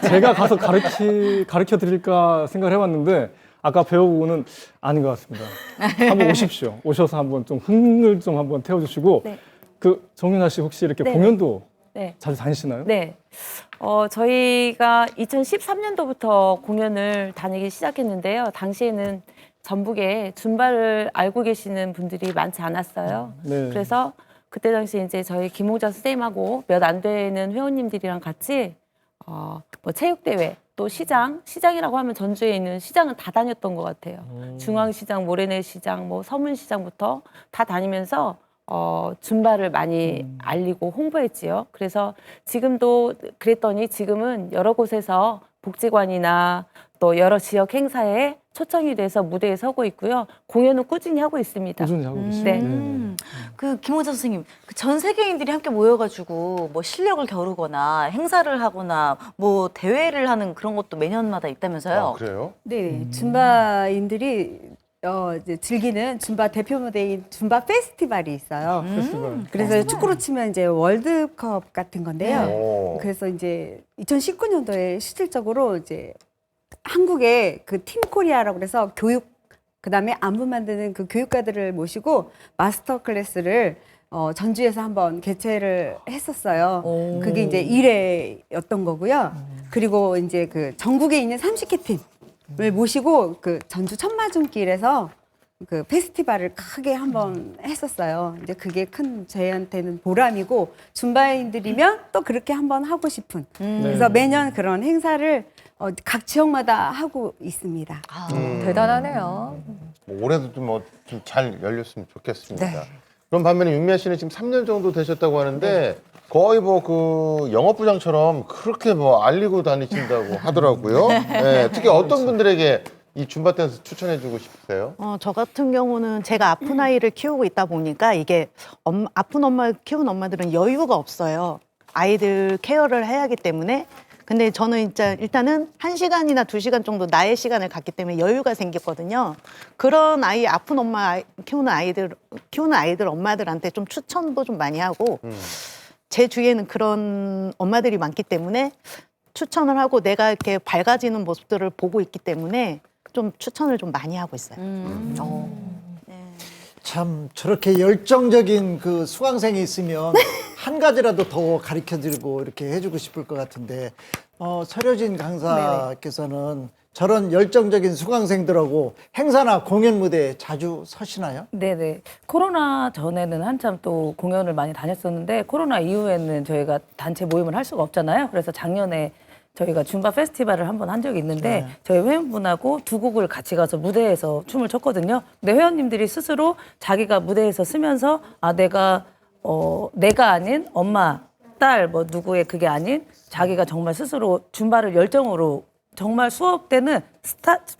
제가 가서 가르쳐 드릴까 생각을 해봤는데 아까 배워보고는 아닌 것 같습니다. 한번 오십시오. 오셔서 한번 좀 흥을 좀 한번 태워주시고 네. 그 정윤아 씨 혹시 이렇게 네. 공연도 네. 자주 다니시나요? 네. 저희가 2013년도부터 공연을 다니기 시작했는데요. 당시에는 전북에 줌바를 알고 계시는 분들이 많지 않았어요. 네. 그래서 그때 당시 이제 저희 김홍자 선생님하고 몇 안 되는 회원님들이랑 같이 뭐 체육대회 또 시장이라고 하면 전주에 있는 시장은 다 다녔던 것 같아요. 중앙시장, 모래내시장, 뭐 서문시장부터 다 다니면서 줌바를 많이 알리고 홍보했지요. 그래서 지금도 그랬더니 지금은 여러 곳에서 복지관이나 또 여러 지역 행사에 초청이 돼서 무대에 서고 있고요. 공연은 꾸준히 하고 있습니다. 꾸준히 하고 계시네. 네. 그 김홍자 선생님, 그전 세계인들이 함께 모여가지고 뭐 실력을 겨루거나 행사를 하거나 뭐 대회를 하는 그런 것도 매년마다 있다면서요? 아, 그래요? 네, 줌바인들이 이제 즐기는 줌바 대표 무대인 줌바 페스티벌이 있어요. 그래서 축구로 치면 이제 월드컵 같은 건데요. 오. 그래서 이제 2019년도에 실질적으로 이제 한국의 그 팀 코리아라고 그래서 교육 그다음에 안무 만드는 그 교육가들을 모시고 마스터 클래스를 전주에서 한번 개최를 했었어요. 그게 이제 1회였던 거고요. 그리고 이제 그 전국에 있는 30개 팀을 모시고 그 전주 천마중길에서 그 페스티벌을 크게 한번 했었어요. 이제 그게 큰 저희한테는 보람이고 줌바인들이면 또 그렇게 한번 하고 싶은. 그래서 매년 그런 행사를 각 지역마다 하고 있습니다. 대단하네요. 뭐 올해도 좀 잘 열렸으면 좋겠습니다. 네. 그럼 반면에 윤미아 씨는 지금 3년 정도 되셨다고 하는데 거의 뭐 그 영업부장처럼 그렇게 뭐 알리고 다니신다고 하더라고요. 네, 특히 어떤 분들에게 이 줌바 댄스 추천해주고 싶으세요? 저 같은 경우는 제가 아픈 아이를 키우고 있다 보니까 이게 아픈 엄마 키우는 엄마들은 여유가 없어요. 아이들 케어를 해야 하기 때문에. 근데 저는 진짜 일단은 1시간이나 2시간 정도 나의 시간을 갖기 때문에 여유가 생겼거든요. 그런 아픈 엄마 키우는 아이들 엄마들한테 좀 추천도 좀 많이 하고 제 주위에는 그런 엄마들이 많기 때문에 추천을 하고 내가 이렇게 밝아지는 모습들을 보고 있기 때문에 좀 추천을 좀 많이 하고 있어요. 참 저렇게 열정적인 그 수강생이 있으면 한 가지라도 더 가르쳐드리고 이렇게 해주고 싶을 것 같은데 서려진 강사께서는 저런 열정적인 수강생들하고 행사나 공연 무대에 자주 서시나요? 네네. 코로나 전에는 한참 또 공연을 많이 다녔었는데 코로나 이후에는 저희가 단체 모임을 할 수가 없잖아요. 그래서 작년에 저희가 줌바 페스티벌을 한번 한 적이 있는데 저희 회원분하고 2곡을 같이 가서 무대에서 춤을 췄거든요. 근데 회원님들이 스스로 자기가 무대에서 쓰면서 내가 아닌 엄마, 딸, 뭐 누구의 그게 아닌 자기가 정말 스스로 줌바를 열정으로 정말 수업 때는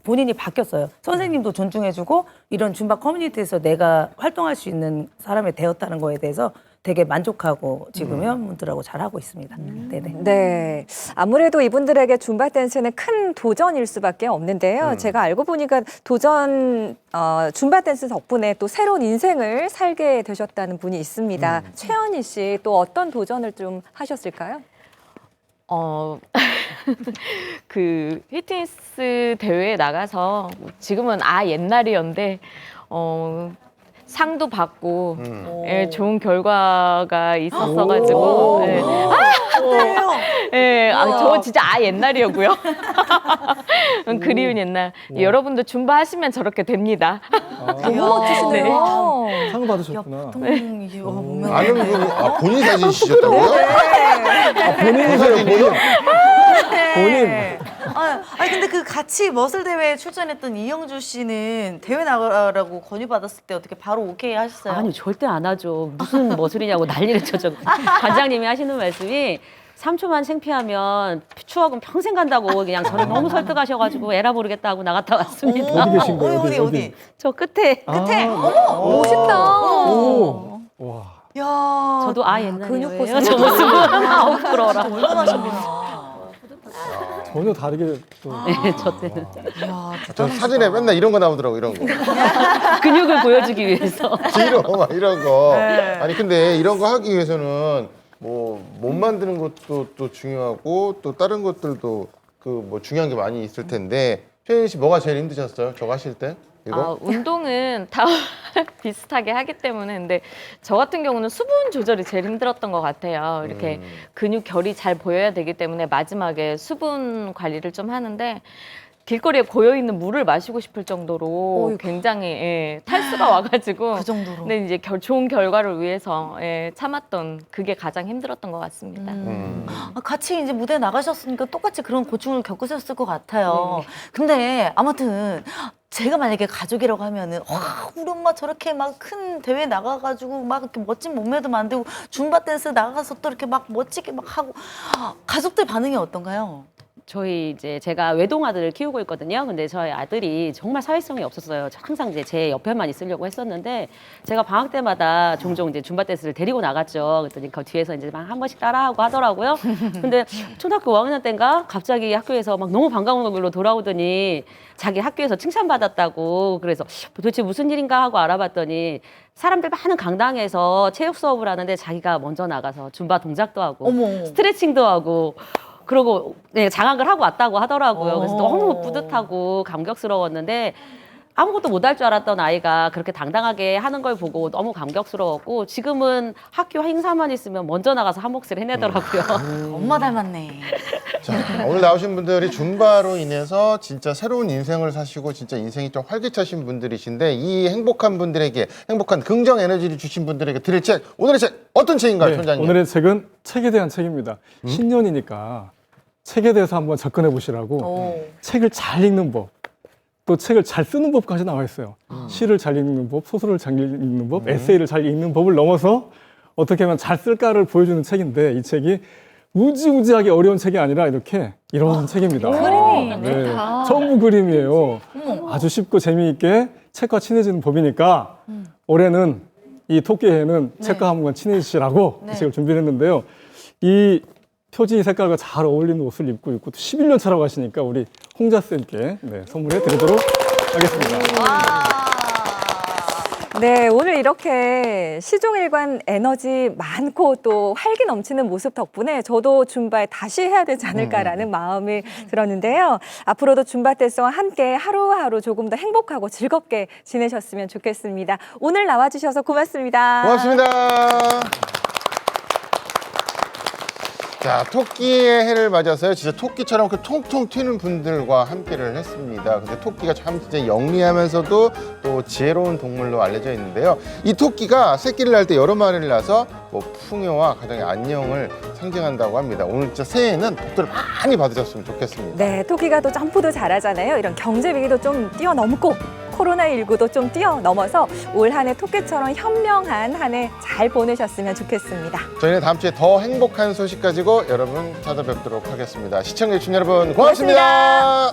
본인이 바뀌었어요. 선생님도 존중해주고 이런 줌바 커뮤니티에서 내가 활동할 수 있는 사람이 되었다는 거에 대해서 되게 만족하고 지금 회원분들하고 잘하고 있습니다. 네네. 네. 아무래도 이분들에게 줌바 댄스는 큰 도전일 수밖에 없는데요. 제가 알고 보니까 줌바 댄스 덕분에 또 새로운 인생을 살게 되셨다는 분이 있습니다. 최연희 씨, 또 어떤 도전을 좀 하셨을까요? 그 피트니스 대회에 나가서 지금은 옛날이었는데 상도 받고 예, 좋은 결과가 있었어가지고 예. 예, 저 진짜 옛날이었고요. 그리운 옛날. 여러분도 줌바 하시면 저렇게 됩니다. 너무 멋지시네요. 상 받으셨구나. 아는 분이 본인 사진이셨다고요? 본인이세요, 본인. 아니 근데 그 같이 머슬 대회에 출전했던 이영주 씨는 대회 나가라고 건의받았을 때 어떻게 바로 오케이 하셨어요? 아니 절대 안 하죠. 무슨 머슬이냐고 난리를 쳐죠. 관장님이 하시는 말씀이 3초만 창피하면 추억은 평생 간다고 그냥 저를 너무 설득하셔가지고 에라 모르겠다 하고 나갔다 왔습니다. 어디 계신 거예요? 어디? 저 끝에. 어머, 멋있다. 와. 야, 저도 옛날이에요. 근육 보세요. 저 모습은 아우 부러워라. 얼마나 하셨구나. 전혀 다르게 또. 네, 저 때는 저 사진에 맨날 이런 거 나오더라고, 이런 거. 근육을 보여주기 위해서. 뒤로 막 이런 거. 아니 근데 이런 거 하기 위해서는 뭐 몸 만드는 것도 또 중요하고 또 다른 것들도 그 뭐 중요한 게 많이 있을 텐데 최연희 씨 뭐가 제일 힘드셨어요? 저거 하실 때? 이거? 운동은 다 비슷하게 하기 때문에 근데 저 같은 경우는 수분 조절이 제일 힘들었던 것 같아요. 이렇게 근육 결이 잘 보여야 되기 때문에 마지막에 수분 관리를 좀 하는데 길거리에 고여있는 물을 마시고 싶을 정도로 굉장히 탈수가 와가지고 그 정도로. 근데 이제 좋은 결과를 위해서 참았던 그게 가장 힘들었던 것 같습니다. 같이 이제 무대에 나가셨으니까 똑같이 그런 고충을 겪으셨을 것 같아요. 근데 아무튼 제가 만약에 가족이라고 하면은 우리 엄마 저렇게 막 큰 대회 나가가지고 막 이렇게 멋진 몸매도 만들고 줌바 댄스 나가서 또 이렇게 막 멋지게 막 하고 가족들 반응이 어떤가요? 저희 이제 제가 외동아들을 키우고 있거든요. 근데 저희 아들이 정말 사회성이 없었어요. 항상 이제 제 옆에만 있으려고 했었는데 제가 방학 때마다 종종 이제 줌바 댄스를 데리고 나갔죠. 그랬더니 그 뒤에서 이제 막 한 번씩 따라하고 하더라고요. 근데 초등학교 5학년 때인가 갑자기 학교에서 막 너무 반가운 얼굴로 돌아오더니 자기 학교에서 칭찬받았다고. 그래서 도대체 무슨 일인가 하고 알아봤더니 사람들 많은 강당에서 체육 수업을 하는데 자기가 먼저 나가서 줌바 동작도 하고 어머. 스트레칭도 하고 그러고 네, 장학을 하고 왔다고 하더라고요. 그래서 너무 뿌듯하고 감격스러웠는데 아무것도 못할 줄 알았던 아이가 그렇게 당당하게 하는 걸 보고 너무 감격스러웠고 지금은 학교 행사만 있으면 먼저 나가서 한 몫을 해내더라고요. 엄마 닮았네. 자, 오늘 나오신 분들이 줌바로 인해서 진짜 새로운 인생을 사시고 진짜 인생이 좀 활기차신 분들이신데 이 행복한 분들에게 행복한 긍정 에너지를 주신 분들에게 드릴 책, 오늘의 책 어떤 책인가요, 총장님? 오늘의 책은 책에 대한 책입니다. 신년이니까 책에 대해서 한번 접근해 보시라고 책을 잘 읽는 법, 또 책을 잘 쓰는 법까지 나와 있어요. 시를 잘 읽는 법, 소설을 잘 읽는 법, 에세이를 잘 읽는 법을 넘어서 어떻게 하면 잘 쓸까를 보여주는 책인데 이 책이 무지무지하게 어려운 책이 아니라 이런 책입니다. 그림이 네, 좋다. 전부 그림이에요. 아주 쉽고 재미있게 책과 친해지는 법이니까 올해는 이 토끼해는 책과 한번 친해지시라고 이 책을 준비를 했는데요. 이 표지 색깔과 잘 어울리는 옷을 입고 있고 또 11년 차라고 하시니까 우리 홍자쌤께 선물해 드리도록 하겠습니다. 네, 오늘 이렇게 시종일관 에너지 많고 또 활기 넘치는 모습 덕분에 저도 줌바에 다시 해야 되지 않을까라는 마음이 들었는데요. 앞으로도 줌바 댄스와 함께 하루하루 조금 더 행복하고 즐겁게 지내셨으면 좋겠습니다. 오늘 나와주셔서 고맙습니다. 고맙습니다. 자, 토끼의 해를 맞아서요. 진짜 토끼처럼 그 통통 튀는 분들과 함께를 했습니다. 근데 토끼가 참 진짜 영리하면서도 또 지혜로운 동물로 알려져 있는데요. 이 토끼가 새끼를 낳을 때 여러 마리를 낳아서 뭐 풍요와 가정의 안녕을 상징한다고 합니다. 오늘 진짜 새해에는 복들을 많이 받으셨으면 좋겠습니다. 네, 토끼가 또 점프도 잘하잖아요. 이런 경제 위기도 좀 뛰어넘고 코로나19도 좀 뛰어넘어서 올 한 해 토끼처럼 현명한 한 해 잘 보내셨으면 좋겠습니다. 저희는 다음 주에 더 행복한 소식 가지고 여러분 찾아뵙도록 하겠습니다. 시청해주신 여러분 고맙습니다.